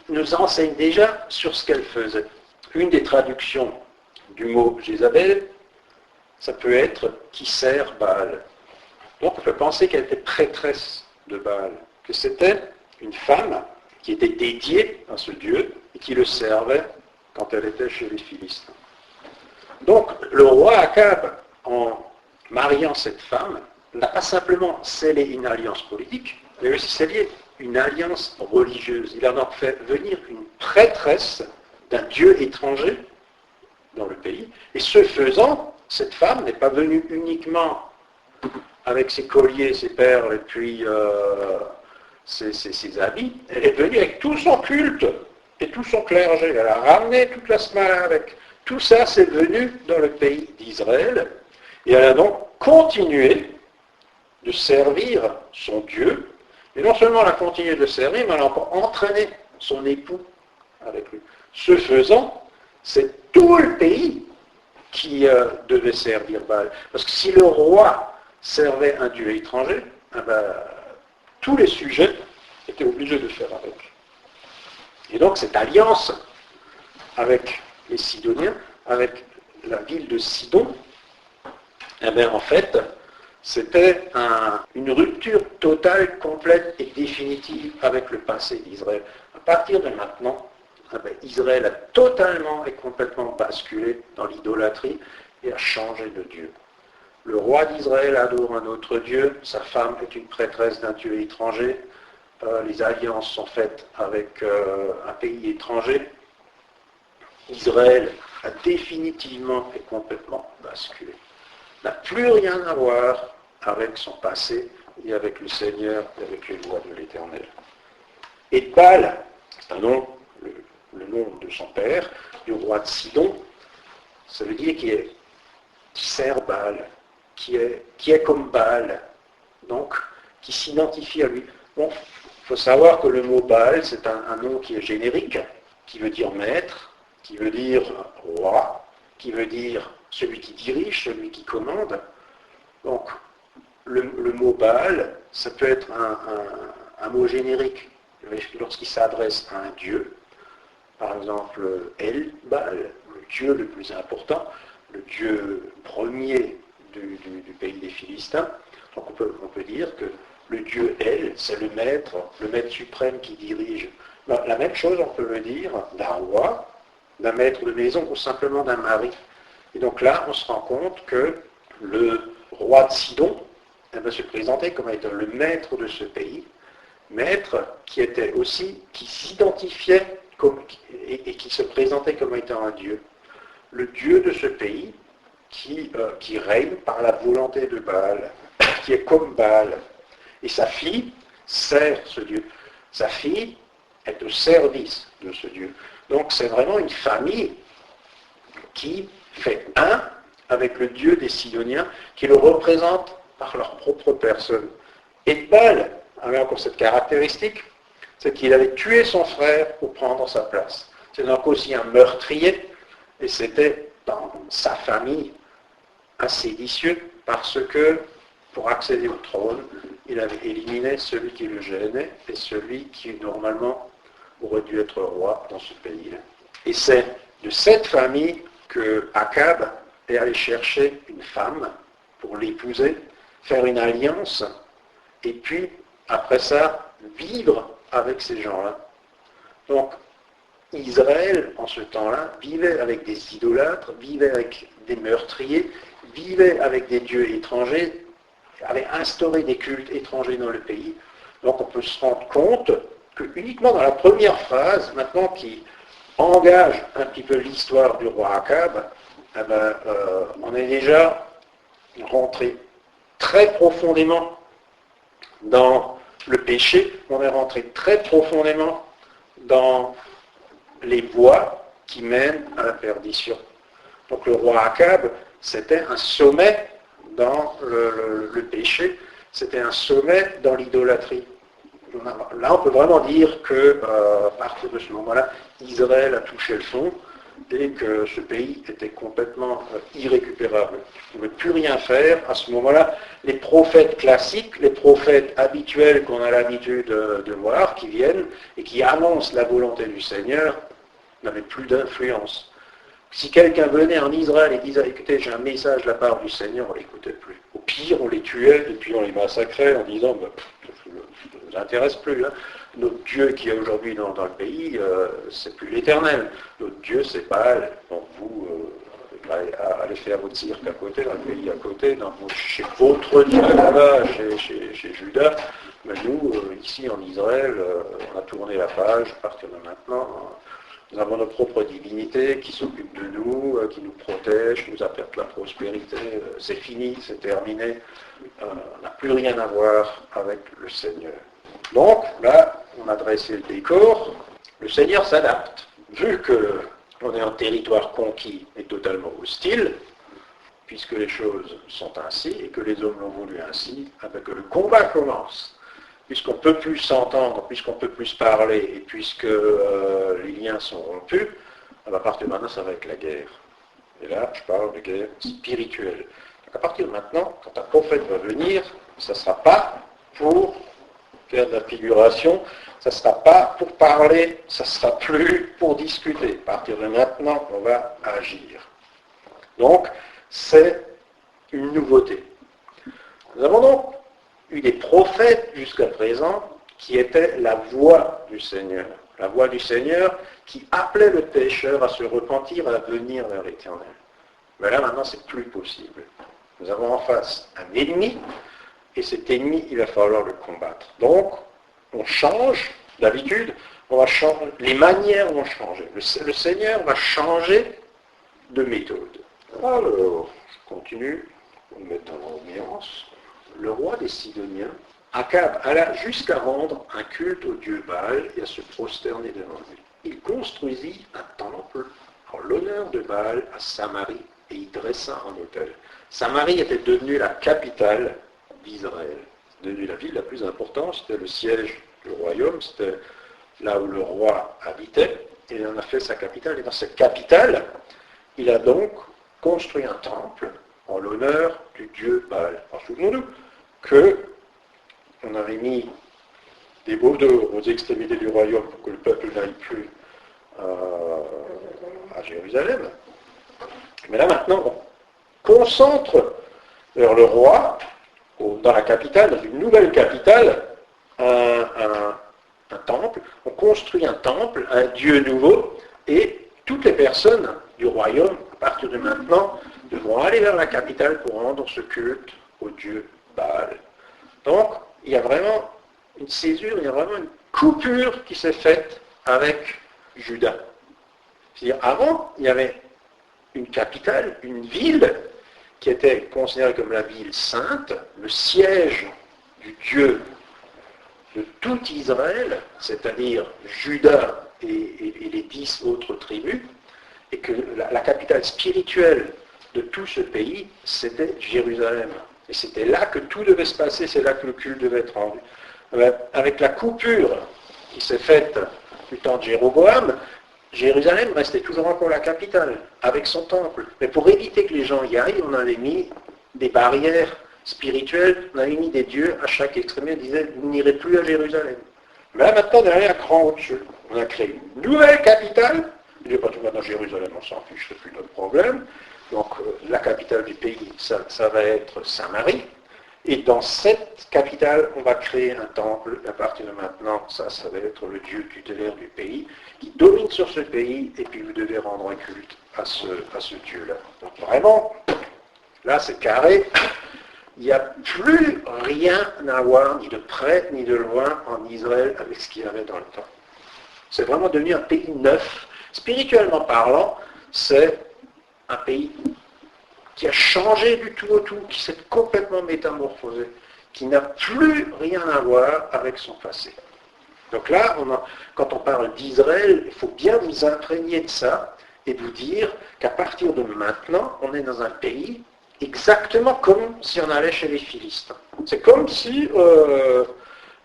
S1: nous enseigne déjà sur ce qu'elle faisait. Une des traductions du mot Jézabel, ça peut être qui sert Baal. Donc on peut penser qu'elle était prêtresse de Baal, que c'était une femme qui était dédiée à ce dieu et qui le servait quand elle était chez les Philistins. Donc le roi Akab, en mariant cette femme, n'a pas simplement scellé une alliance politique, mais aussi scellé une alliance religieuse. Il a donc fait venir une prêtresse d'un dieu étranger dans le pays. Et ce faisant, cette femme n'est pas venue uniquement avec ses colliers, ses perles et puis ses habits, elle est venue avec tout son culte et tout son clergé. Elle a ramené toute la semaine avec. Tout ça, c'est venu dans le pays d'Israël. Et elle a donc continué de servir son Dieu. Et non seulement elle a continué de le servir, mais elle a encore entraîné son époux avec lui. Ce faisant, c'est tout le pays qui devait servir Baal. Parce que si le roi servait un dieu étranger, eh ben, tous les sujets étaient obligés de faire avec. Et donc cette alliance avec les Sidoniens, avec la ville de Sidon, eh bien, en fait, c'était une rupture totale, complète et définitive avec le passé d'Israël. À partir de maintenant, eh bien, Israël a totalement et complètement basculé dans l'idolâtrie et a changé de Dieu. Le roi d'Israël adore un autre Dieu, sa femme est une prêtresse d'un Dieu étranger, les alliances sont faites avec un pays étranger. Israël a définitivement et complètement basculé. N'a plus rien à voir avec son passé et avec le Seigneur et avec les lois de l'Éternel. Et Baal, c'est un nom, le nom de son père, du roi de Sidon, ça veut dire qui sert Baal, qui est comme Baal, donc qui s'identifie à lui. Bon, il faut savoir que le mot Baal, c'est un nom qui est générique, qui veut dire maître, qui veut dire roi, qui veut dire celui qui dirige, celui qui commande. Donc, le mot Baal, ça peut être un mot générique lorsqu'il s'adresse à un dieu. Par exemple, El Baal, le dieu le plus important, le dieu premier du pays des Philistins. Donc on peut dire que le dieu El, c'est le maître suprême qui dirige. La même chose, on peut le dire d'un roi, d'un maître de maison ou simplement d'un mari. Et donc là, on se rend compte que le roi de Sidon se présentait comme étant le maître de ce pays, maître qui s'identifiait et qui se présentait comme étant un dieu. Le dieu de ce pays qui règne par la volonté de Baal, qui est comme Baal. Et sa fille sert ce dieu. Sa fille est au service de ce dieu. Donc c'est vraiment une famille qui fait un avec le dieu des Sidoniens, qui le représente par leur propre personne. Et Baal avait encore cette caractéristique, c'est qu'il avait tué son frère pour prendre sa place. C'est donc aussi un meurtrier, et c'était dans sa famille un séditieux, parce que pour accéder au trône, il avait éliminé celui qui le gênait et celui qui normalement aurait dû être roi dans ce pays-là. Et c'est de cette famille que Akab est allé chercher une femme pour l'épouser, faire une alliance, et puis, après ça, vivre avec ces gens-là. Donc, Israël, en ce temps-là, vivait avec des idolâtres, vivait avec des meurtriers, vivait avec des dieux étrangers, avait instauré des cultes étrangers dans le pays. Donc, on peut se rendre compte que uniquement dans la première phrase, maintenant qui engage un petit peu l'histoire du roi Akab, on est déjà rentré très profondément dans le péché, on est rentré très profondément dans les voies qui mènent à la perdition. Donc le roi Akab, c'était un sommet dans le péché, c'était un sommet dans l'idolâtrie. Là, on peut vraiment dire que, à partir de ce moment-là, Israël a touché le fond et que ce pays était complètement irrécupérable. On ne pouvait plus rien faire. À ce moment-là, les prophètes classiques, les prophètes habituels qu'on a l'habitude de voir, qui viennent et qui annoncent la volonté du Seigneur, n'avaient plus d'influence. Si quelqu'un venait en Israël et disait « Écoutez, j'ai un message de la part du Seigneur », on ne l'écoutait plus. Au pire, on les tuait et puis on les massacrait en disant « ça ne nous intéresse plus. Hein. Notre Dieu qui est aujourd'hui dans le pays, c'est plus l'Éternel. Notre Dieu, c'est Baal. Donc vous, allez faire votre cirque à côté, dans le pays à côté, chez votre Dieu là-bas, chez Judas. Mais nous, ici en Israël, on a tourné la page, à partir de maintenant, Nous avons nos propres divinités qui s'occupent de nous, qui nous protègent, qui nous apportent la prospérité. C'est fini, c'est terminé. On n'a plus rien à voir avec le Seigneur. Donc, là, on a dressé le décor. Le Seigneur s'adapte. Vu qu'on est en territoire conquis et totalement hostile, puisque les choses sont ainsi et que les hommes l'ont voulu ainsi, avec le combat commence. Puisqu'on ne peut plus s'entendre, puisqu'on ne peut plus se parler, et puisque les liens sont rompus, à partir de maintenant, ça va être la guerre. Et là, je parle de guerre spirituelle. Donc à partir de maintenant, quand un prophète va venir, ça ne sera pas pour faire de la figuration, ça ne sera pas pour parler, ça ne sera plus pour discuter. À partir de maintenant, on va agir. Donc, c'est une nouveauté. Nous avons donc eu des prophètes jusqu'à présent qui étaient la voix du Seigneur. La voix du Seigneur qui appelait le pécheur à se repentir, à venir vers l'Éternel. Mais là, maintenant, c'est plus possible. Nous avons en face un ennemi, et cet ennemi, il va falloir le combattre. Donc, on change, d'habitude, on va changer, les manières vont changer. Le Seigneur va changer de méthode. Alors, je continue, pour me mettre dans l'ambiance. Le roi des Sidoniens, Akab, alla jusqu'à rendre un culte au dieu Baal et à se prosterner devant lui. Il construisit un temple en l'honneur de Baal à Samarie et y dressa un autel. Samarie était devenue la capitale d'Israël. C'était devenue la ville la plus importante, c'était le siège du royaume, c'était là où le roi habitait, et il en a fait sa capitale. Et dans cette capitale, il a donc construit un temple en l'honneur du dieu Baal. Alors souvenons-nous qu'on avait mis des bouts d'or aux extrémités du royaume pour que le peuple n'aille plus à Jérusalem. Mais là maintenant, on concentre vers le roi, dans la capitale, dans une nouvelle capitale, un temple. On construit un temple, un dieu nouveau, et toutes les personnes du royaume, à partir de maintenant, devront aller vers la capitale pour rendre ce culte au dieu Baal. Donc, il y a vraiment une césure, il y a vraiment une coupure qui s'est faite avec Juda. C'est-à-dire, avant, il y avait une capitale, une ville, qui était considérée comme la ville sainte, le siège du Dieu de tout Israël, c'est-à-dire Juda et les 10 autres tribus, et que la capitale spirituelle de tout ce pays, c'était Jérusalem. Et c'était là que tout devait se passer, c'est là que le culte devait être rendu. Avec la coupure qui s'est faite du temps de Jéroboam, Jérusalem restait toujours encore la capitale, avec son temple. Mais pour éviter que les gens y aillent, on avait mis des barrières spirituelles, on avait mis des dieux à chaque extrémité, on disait, vous n'irez plus à Jérusalem. Mais là, maintenant, on est allé un cran au-dessus. On a créé une nouvelle capitale. Il n'est pas tout maintenant Jérusalem, on s'en fiche, c'est plus notre problème. Donc, la capitale du pays, ça va être Samarie. Et dans cette capitale, on va créer un temple. À partir de maintenant, ça va être le Dieu tutélaire du pays, qui domine sur ce pays, et puis vous devez rendre un culte à ce Dieu-là. Donc vraiment, là c'est carré. Il n'y a plus rien à voir, ni de près, ni de loin, en Israël, avec ce qu'il y avait dans le temps. C'est vraiment devenu un pays neuf. Spirituellement parlant, c'est un pays qui a changé du tout au tout, qui s'est complètement métamorphosé, qui n'a plus rien à voir avec son passé. Donc là, quand on parle d'Israël, il faut bien vous imprégner de ça et vous dire qu'à partir de maintenant, on est dans un pays exactement comme si on allait chez les Philistins. C'est comme si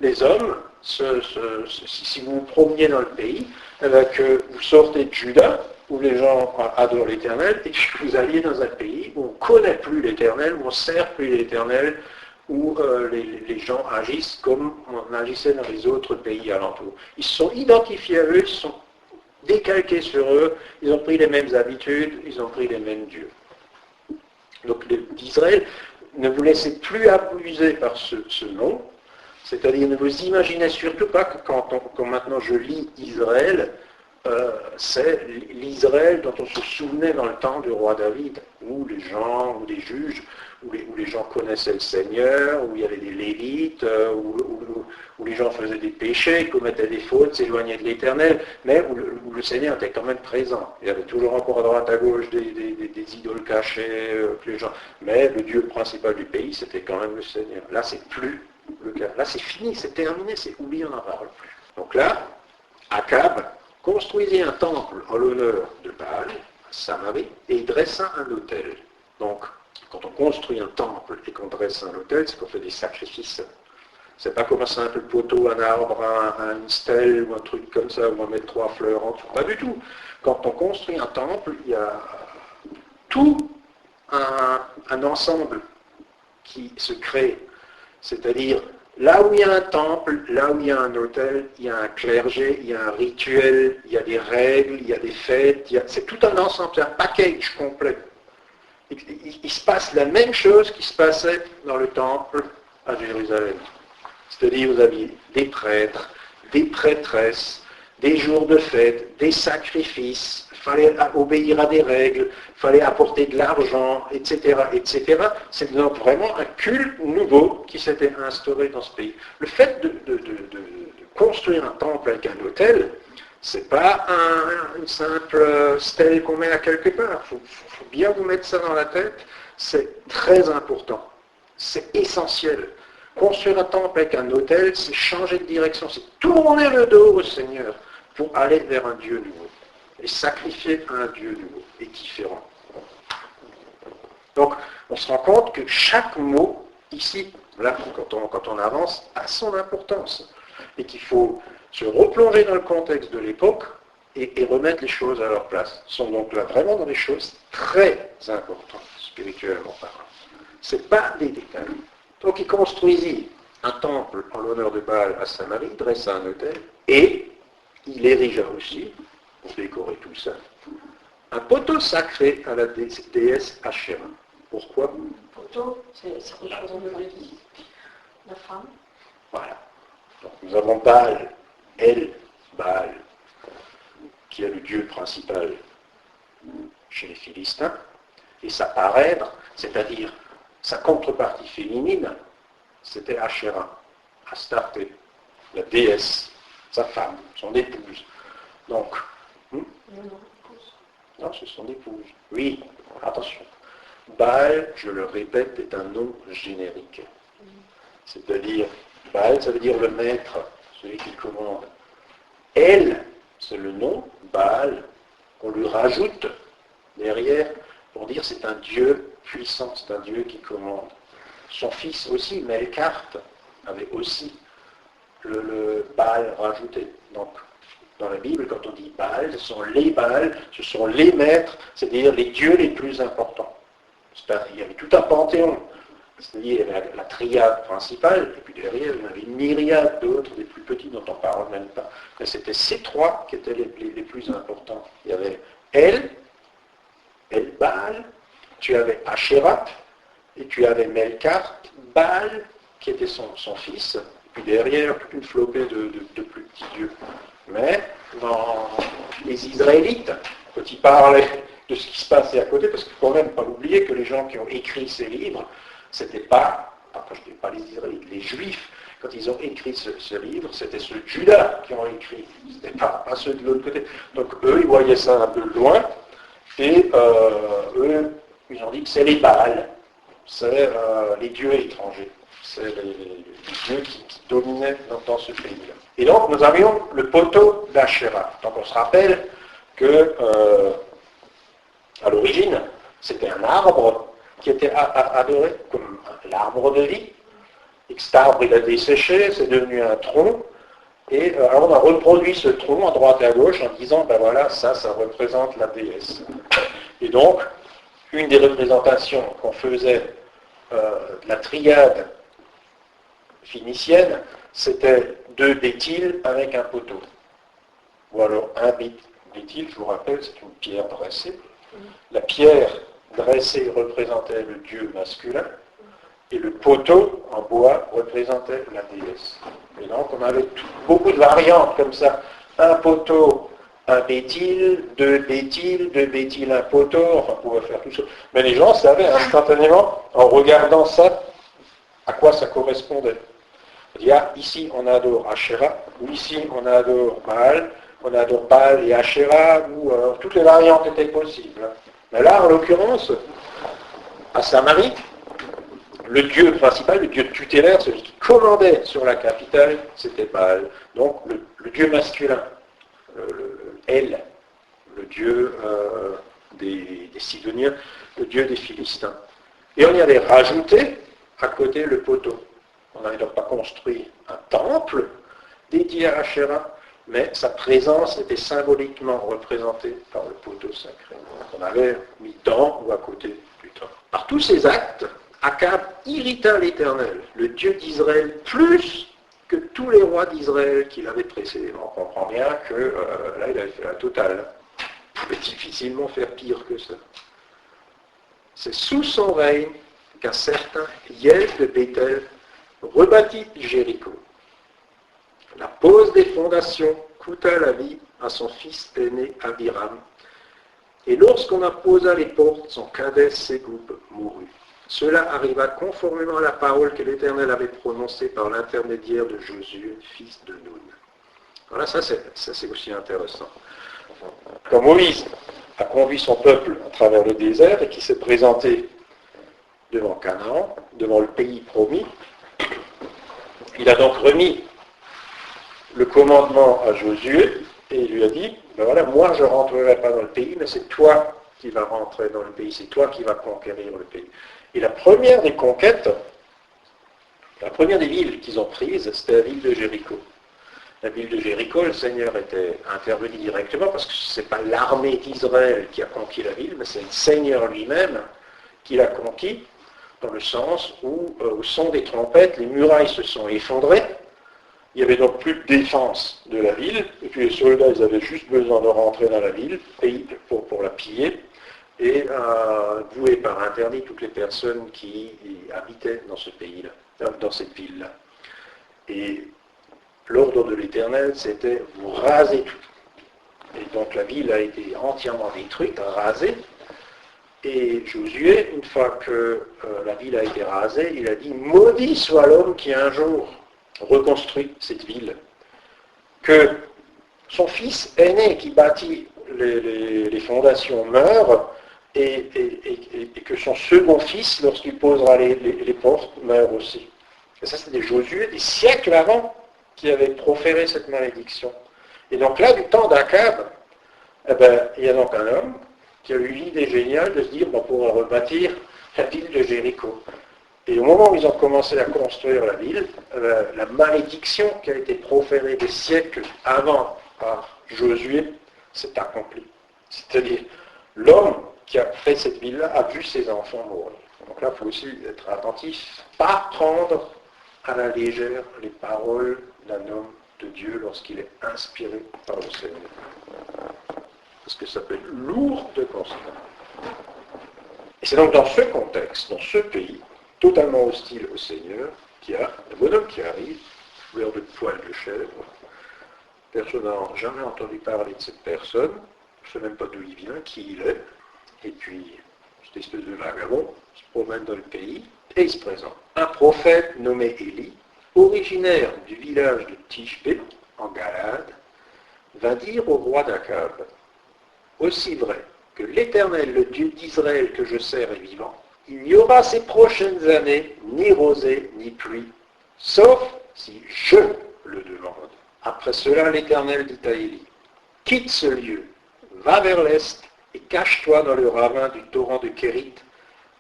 S1: les hommes, si vous vous promeniez dans le pays, que vous sortez de Juda, où les gens adorent l'Éternel, et que vous alliez dans un pays où on ne connaît plus l'Éternel, où on ne sert plus l'Éternel, où les gens agissent comme on agissait dans les autres pays alentours. Ils se sont identifiés à eux, ils se sont décalqués sur eux, ils ont pris les mêmes habitudes, ils ont pris les mêmes dieux. Donc d'Israël, ne vous laissez plus abuser par ce nom, c'est-à-dire ne vous imaginez surtout pas que quand maintenant je lis Israël, c'est l'Israël dont on se souvenait dans le temps du roi David, où les gens, ou les juges, où les gens connaissaient le Seigneur, où il y avait des Lévites, où les gens faisaient des péchés, commettaient des fautes, s'éloignaient de l'Éternel, mais où le Seigneur était quand même présent. Il y avait toujours encore à droite, à gauche des idoles cachées, que les gens... mais le Dieu principal du pays, c'était quand même le Seigneur. Là, c'est plus le cas. Là, c'est fini, c'est terminé, c'est oublié, on n'en parle plus. Donc là, Akab construisit un temple en l'honneur de Baal, à Samarie, et il dressa un autel. Donc, quand on construit un temple et qu'on dresse un autel, c'est qu'on fait des sacrifices. C'est pas comme un simple poteau, un arbre, une stèle ou un truc comme ça, où on va mettre 3 fleurs en dessous. Pas du tout. Quand on construit un temple, il y a tout un ensemble qui se crée. C'est-à-dire, là où il y a un temple, là où il y a un autel, il y a un clergé, il y a un rituel, il y a des règles, il y a des fêtes, c'est tout un ensemble, c'est un package complet. Il se passe la même chose qui se passait dans le temple à Jérusalem. C'est-à-dire, vous aviez des prêtres, des prêtresses, des jours de fête, des sacrifices, il fallait obéir à des règles, il fallait apporter de l'argent, etc., etc. C'est donc vraiment un culte nouveau qui s'était instauré dans ce pays. Le fait de construire un temple avec un autel, c'est pas une simple stèle qu'on met à quelque part. Il faut bien vous mettre ça dans la tête. C'est très important. C'est essentiel. Construire un temple avec un autel, c'est changer de direction. C'est tourner le dos au Seigneur pour aller vers un Dieu nouveau. Et sacrifier à un Dieu nouveau et différent. Donc, on se rend compte que chaque mot, ici, là, quand on avance, a son importance. Et qu'il faut se replonger dans le contexte de l'époque et remettre les choses à leur place. Ce sont donc là vraiment dans des choses très importantes, spirituellement parlant. Ce n'est pas des détails. Donc il construisit un temple en l'honneur de Baal à Samarie, il dressa un autel, et il érigea aussi, pour décorer tout ça, un poteau sacré à la déesse Ashéra. Pourquoi?
S2: Poteau, c'est représente la femme.
S1: Voilà. Donc nous avons Baal, Baal, qui est le dieu principal chez les Philistins, et sa parèdre, c'est-à-dire sa contrepartie féminine, c'était Ashéra, Astarté, la déesse, sa femme, son épouse. Donc, non, c'est son épouse. Oui, attention. Baal, je le répète, est un nom générique. C'est-à-dire, Baal, ça veut dire le maître, celui qui commande. Elle, c'est le nom, Baal, qu'on lui rajoute derrière pour dire c'est un Dieu puissant, c'est un Dieu qui commande. Son fils aussi, Melkart, avait aussi le Baal rajouté. Donc, dans la Bible, quand on dit Baal, ce sont les Baals, ce sont les maîtres, c'est-à-dire les dieux les plus importants. Il y avait tout un panthéon. C'est-à-dire il y avait la triade principale, et puis derrière, il y en avait une myriade d'autres, des plus petits dont on ne parle même pas. Mais c'était ces 3 qui étaient les plus importants. Il y avait El Baal, tu avais Ashérat, et tu avais Melkart, Baal, qui était son fils, et puis derrière, toute une flopée de plus petits dieux. Mais dans les Israélites, quand ils parlaient de ce qui se passait à côté, parce qu'il ne faut quand même pas oublier que les gens qui ont écrit ces livres, c'était pas, quand je ne dis pas les Israélites, les Juifs, quand ils ont écrit ce livre, c'était ceux de Juda qui ont écrit, ce n'était pas ceux de l'autre côté. Donc eux, ils voyaient ça un peu loin, et eux, ils ont dit que c'est les Baals, c'est les dieux étrangers, c'est les dieux qui dominaient dans ce pays-là. Et donc nous avions le poteau d'Ashéra. Donc on se rappelle que à l'origine, c'était un arbre qui était adoré comme l'arbre de vie. Et que cet arbre, il a desséché, c'est devenu un tronc. Et alors on a reproduit ce tronc à droite et à gauche en disant, ben voilà, ça représente la déesse. Et donc, une des représentations qu'on faisait de la triade phénicienne, c'était 2 bétiles avec un poteau. Ou alors un bétile, je vous rappelle, c'est une pierre dressée. La pierre dressée représentait le dieu masculin, et le poteau en bois représentait la déesse. Et donc on avait beaucoup de variantes comme ça. Un poteau, un bétile, 2 bétiles, un poteau, enfin on pouvait faire tout ça. Mais les gens savaient instantanément, en regardant ça, à quoi ça correspondait. Il y a ici on adore Asherah, ou ici on adore Baal et Asherah, ou toutes les variantes étaient possibles. Mais là, en l'occurrence, à Samarie, le dieu principal, le dieu tutélaire, celui qui commandait sur la capitale, c'était Baal. Donc le dieu masculin, El, le dieu des Sidoniens, le dieu des Philistins. Et on y avait rajouté à côté le poteau. On n'avait donc pas construit un temple dédié à Asherah, mais sa présence était symboliquement représentée par le poteau sacré. On avait mis dans ou à côté du temple. Par tous ces actes, Akab irrita l'Éternel, le Dieu d'Israël, plus que tous les rois d'Israël qu'il avait précédemment. On comprend bien que là, il avait fait la totale. Il pouvait difficilement faire pire que ça. C'est sous son règne qu'un certain Hiel de Béthel rebâtit Jéricho. La pose des fondations coûta la vie à son fils aîné Abiram. Et lorsqu'on apposa les portes, son cadet Ségoub mourut. Cela arriva conformément à la parole que l'Éternel avait prononcée par l'intermédiaire de Josué, fils de Nun. Voilà, ça c'est aussi intéressant. Quand Moïse a conduit son peuple à travers le désert et qui s'est présenté devant Canaan, devant le pays promis, il a donc remis le commandement à Josué et il lui a dit, ben voilà, moi je ne rentrerai pas dans le pays, mais c'est toi qui vas rentrer dans le pays, c'est toi qui vas conquérir le pays. Et la première des conquêtes, la première des villes qu'ils ont prises, c'était la ville de Jéricho. La ville de Jéricho, le Seigneur était intervenu directement parce que ce n'est pas l'armée d'Israël qui a conquis la ville, mais c'est le Seigneur lui-même qui l'a conquis, dans le sens où, au son des trompettes, les murailles se sont effondrées. Il n'y avait donc plus de défense de la ville, et puis les soldats, ils avaient juste besoin de rentrer dans la ville pour la piller, et vouer par interdit toutes les personnes qui habitaient dans ce pays-là, dans cette ville-là. Et l'ordre de l'Éternel, c'était vous rasez tout. Et donc la ville a été entièrement détruite, rasée. Et Josué, une fois que la ville a été rasée, il a dit, maudit soit l'homme qui un jour reconstruit cette ville. Que son fils aîné qui bâtit les fondations meure et que son second fils, lorsqu'il posera les portes, meurt aussi. Et ça, c'était Josué, des siècles avant, qui avait proféré cette malédiction. Et donc là, du temps d'Akab, il y a donc un homme qui a eu l'idée géniale de se dire, on pourra rebâtir la ville de Jéricho. Et au moment où ils ont commencé à construire la ville, la malédiction qui a été proférée des siècles avant par Josué s'est accomplie. C'est-à-dire, l'homme qui a fait cette ville-là a vu ses enfants mourir. Donc là, il faut aussi être attentif, pas prendre à la légère les paroles d'un homme de Dieu lorsqu'il est inspiré par le Seigneur. Parce que ça peut être lourd de conséquences. Et c'est donc dans ce contexte, dans ce pays, totalement hostile au Seigneur, qu'il y a un bonhomme qui arrive, couleur de poil de chèvre. Personne n'a jamais entendu parler de cette personne, je ne sais même pas d'où il vient, qui il est. Et puis, cette espèce de vagabond se promène dans le pays et il se présente. Un prophète nommé Élie, originaire du village de Tishbé, en Galade, va dire au roi d'Akab, aussi vrai que l'Éternel, le Dieu d'Israël que je sers est vivant, il n'y aura ces prochaines années ni rosée ni pluie, sauf si je le demande. Après cela, l'Éternel dit à Élie, quitte ce lieu, va vers l'est et cache-toi dans le ravin du torrent de Kérit,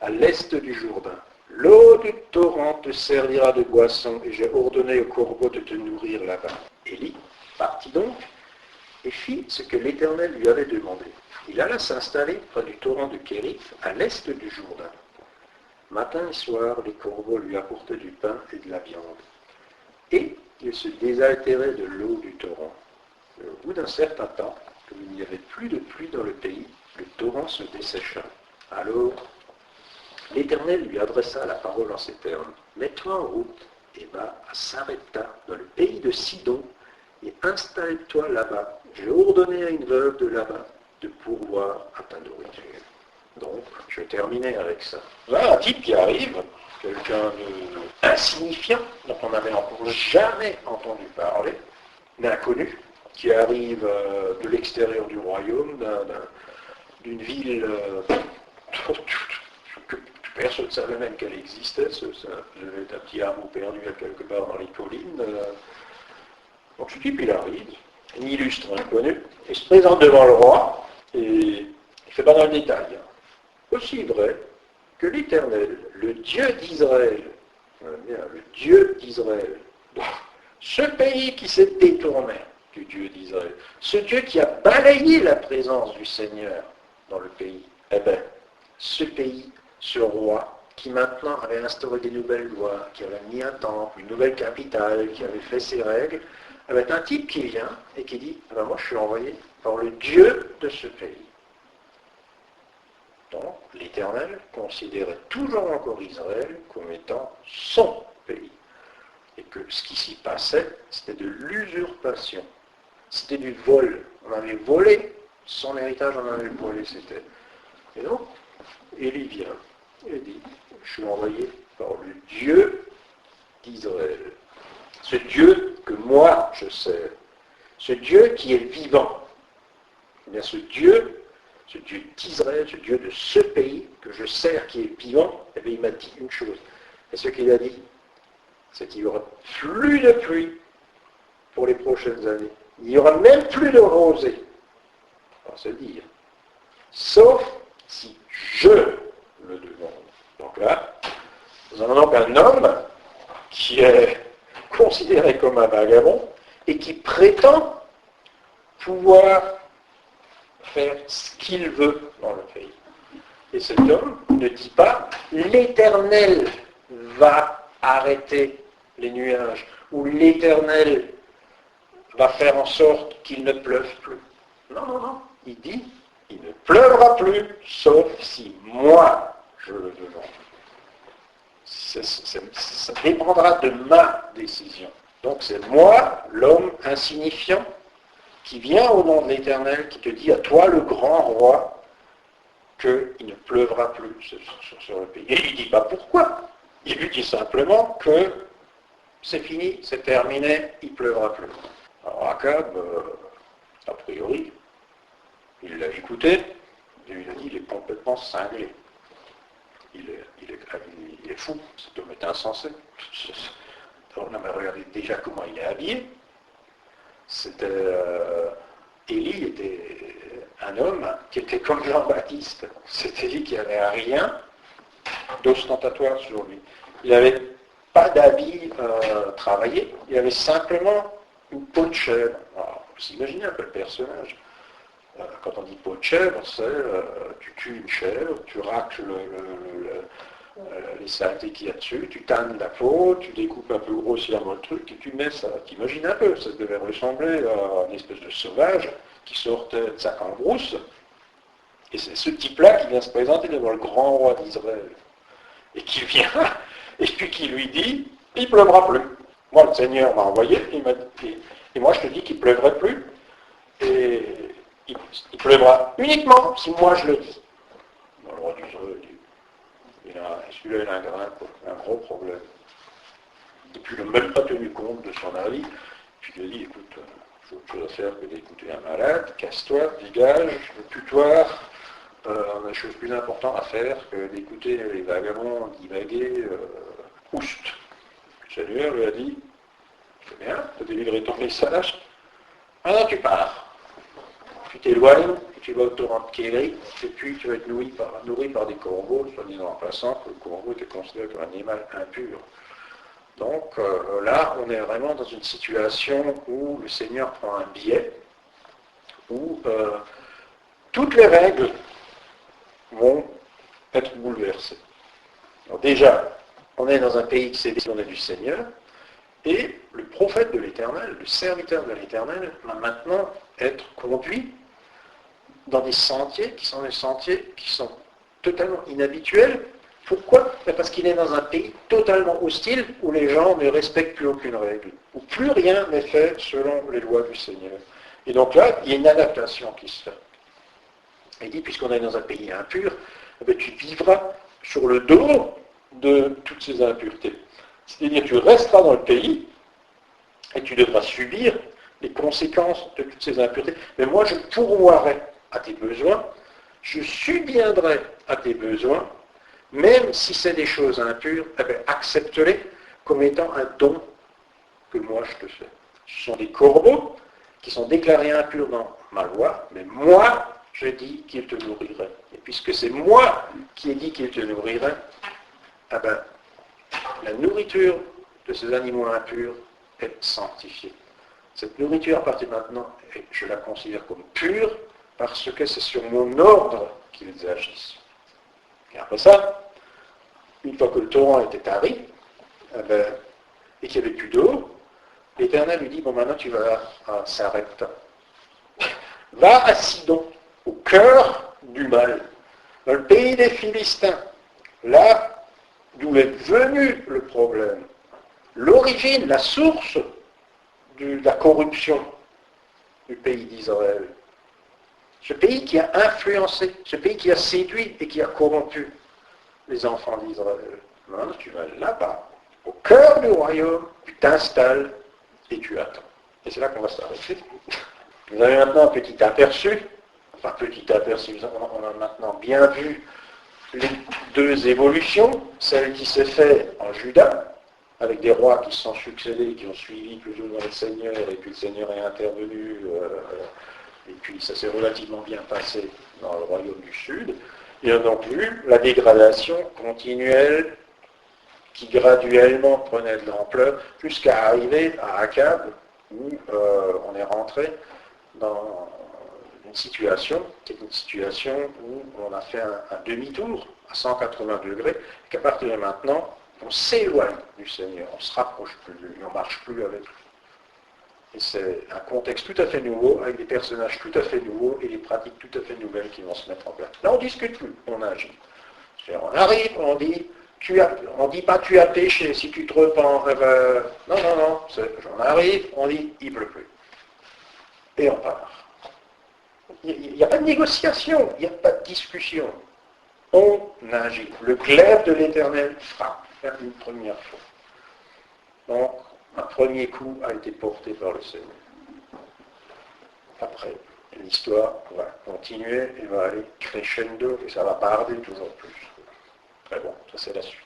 S1: à l'est du Jourdain. L'eau du torrent te servira de boisson et j'ai ordonné au corbeau de te nourrir là-bas. Élie partit donc et fit ce que l'Éternel lui avait demandé. Il alla s'installer près du torrent de Kérit, à l'est du Jourdain. Matin et soir, les corbeaux lui apportaient du pain et de la viande. Et il se désaltérait de l'eau du torrent. Mais au bout d'un certain temps, comme il n'y avait plus de pluie dans le pays, le torrent se dessécha. Alors, l'Éternel lui adressa la parole en ces termes. Mets-toi en route et va à Sarepta, dans le pays de Sidon, et installe-toi là-bas. J'ai ordonné à une veuve de là-bas de pourvoir à ta nourriture. Donc, je vais terminer avec ça. Voilà un type qui arrive, quelqu'un d'insignifiant, dont on n'avait encore jamais entendu parler, d'inconnu, qui arrive de l'extérieur du royaume, d'une ville que personne ne savait même qu'elle existait, ça devait être un petit hameau perdu quelque part dans les collines. Donc ce type, il arrive, un illustre inconnu, il se présente devant le roi, et il ne fait pas dans le détail. Aussi vrai que l'Éternel, le Dieu d'Israël, le Dieu d'Israël, ce pays qui s'est détourné du Dieu d'Israël, ce Dieu qui a balayé la présence du Seigneur dans le pays, eh bien, ce pays, ce roi, qui maintenant avait instauré des nouvelles lois, qui avait mis un temple, une nouvelle capitale, qui avait fait ses règles, eh bien, un type qui vient et qui dit, eh bien, moi je suis envoyé par le Dieu de ce pays. Donc, l'Éternel considérait toujours encore Israël comme étant son pays. Et que ce qui s'y passait, c'était de l'usurpation. C'était du vol. On avait volé son héritage, on avait volé, c'était. Et donc, Élie vient et dit, je suis envoyé par le Dieu d'Israël. Ce Dieu que moi je sers. Ce Dieu qui est vivant. Eh bien, ce Dieu d'Israël, ce Dieu de ce pays que je sers, qui est vivant, eh bien, il m'a dit une chose. Et ce qu'il a dit, c'est qu'il n'y aura plus de pluie pour les prochaines années. Il n'y aura même plus de rosée. On va se dire. Sauf si je le demande. Donc là, nous avons donc un homme qui est considéré comme un vagabond et qui prétend pouvoir faire ce qu'il veut dans le pays. Et cet homme ne dit pas « l'Éternel va arrêter les nuages » ou « l'Éternel va faire en sorte qu'il ne pleuve plus ». Non, non, non. Il dit « il ne pleuvra plus, sauf si moi je le demande ». Ça dépendra de ma décision. Donc c'est moi, l'homme insignifiant, qui vient au nom de l'Éternel, qui te dit à toi, le grand roi, qu'il ne pleuvra plus sur le pays. Et il ne dit pas pourquoi. Il lui dit simplement que c'est fini, c'est terminé, il ne pleuvra plus. Alors Akab, a priori, il l'a écouté, et il a dit, il est complètement cinglé. Il est fou, cet homme est insensé. On a regardé déjà comment il est habillé. Élie était un homme qui était comme Jean-Baptiste. C'était lui qui n'avait rien d'ostentatoire sur lui. Il n'avait pas d'habit travaillé, il avait simplement une peau de chèvre. Alors, vous imaginez un peu le personnage. Quand on dit peau de chèvre, c'est tu tues une chèvre, tu racles les saletés qu'il y a dessus, tu tannes la peau, tu découpes un peu grossièrement le truc et tu mets ça. T'imagines un peu, ça devait ressembler à une espèce de sauvage qui sortait de sa cambrousse. Et c'est ce type-là qui vient se présenter devant le grand roi d'Israël. Et qui vient, et puis qui lui dit, il ne pleuvra plus. Moi, le Seigneur m'a envoyé, et moi je te dis qu'il ne pleuvrait plus. Et il pleuvra uniquement si moi je le dis. Le roi d'Israël dit, celui-là il a un gros problème. Et puis il n'a même pas tenu compte de son avis. Puis il a dit, écoute, j'ai autre chose à faire que d'écouter un malade, casse-toi, dégage, le tutoir. On a des choses plus importantes à faire que d'écouter les vagabonds divaguer, oust. Le Seigneur lui a dit, c'est bien, tu as délivré ton message, maintenant tu pars. Tu t'éloignes, tu vas au torrent de Kéri, et puis tu vas être nourri par des corbeaux, soit disant en passant que le corbeau était considéré comme un animal impur. Donc là, on est vraiment dans une situation où le Seigneur prend un biais, où toutes les règles vont être bouleversées. Alors déjà, on est dans un pays qui s'est détourné du Seigneur, et le prophète de l'Éternel, le serviteur de l'Éternel, va maintenant être conduit dans des sentiers qui sont totalement inhabituels. Pourquoi ? Parce qu'il est dans un pays totalement hostile où les gens ne respectent plus aucune règle, où plus rien n'est fait selon les lois du Seigneur. Et donc là, il y a une adaptation qui se fait. Il dit, puisqu'on est dans un pays impur, tu vivras sur le dos de toutes ces impuretés. C'est-à-dire tu resteras dans le pays et tu devras subir les conséquences de toutes ces impuretés. Mais moi, je pourvoirai à tes besoins, je subviendrai à tes besoins, même si c'est des choses impures, eh bien, accepte-les comme étant un don que moi je te fais. Ce sont des corbeaux qui sont déclarés impurs dans ma loi, mais moi, je dis qu'ils te nourriraient. Et puisque c'est moi qui ai dit qu'ils te nourriraient, eh bien, la nourriture de ces animaux impurs est sanctifiée. Cette nourriture, à partir de maintenant, je la considère comme pure parce que c'est sur mon ordre qu'ils agissent. Et après ça, une fois que le torrent était tari, eh ben, et qu'il n'y avait plus d'eau, l'Éternel lui dit, bon maintenant tu vas à Sarepta. Va à Sidon, au cœur du mal, dans le pays des Philistins, là d'où est venu le problème. L'origine, la source de la corruption du pays d'Israël. Ce pays qui a influencé, ce pays qui a séduit et qui a corrompu les enfants d'Israël. Maintenant, tu vas là-bas, au cœur du royaume, tu t'installes et tu attends. Et c'est là qu'on va s'arrêter. Vous avez maintenant un petit aperçu, on a maintenant bien vu les deux évolutions, celle qui s'est faite en Juda, avec des rois qui se sont succédés, qui ont suivi plus ou moins le Seigneur, et puis le Seigneur est intervenu, et puis ça s'est relativement bien passé dans le royaume du Sud. Et on a donc vu la dégradation continuelle qui graduellement prenait de l'ampleur jusqu'à arriver à Akab, où on est rentré dans une situation qui est une situation où on a fait un demi-tour à 180 degrés, et qu'à partir de maintenant, on s'éloigne du Seigneur, on ne se rapproche plus de lui, on ne marche plus avec lui. Et c'est un contexte tout à fait nouveau, avec des personnages tout à fait nouveaux et des pratiques tout à fait nouvelles qui vont se mettre en place. Là, on ne discute plus, on agit. C'est-à-dire, on arrive, on dit, on ne dit pas tu as péché, si tu te repens, non, on arrive, on dit il ne pleut plus. Et on part. Il n'y a pas de négociation, il n'y a pas de discussion. On agit. Le glaive de l'Éternel frappe une première fois. Donc, un premier coup a été porté par le Seigneur. Après, l'histoire va continuer et va aller crescendo et ça va parler toujours plus. Très bon, ça c'est la suite.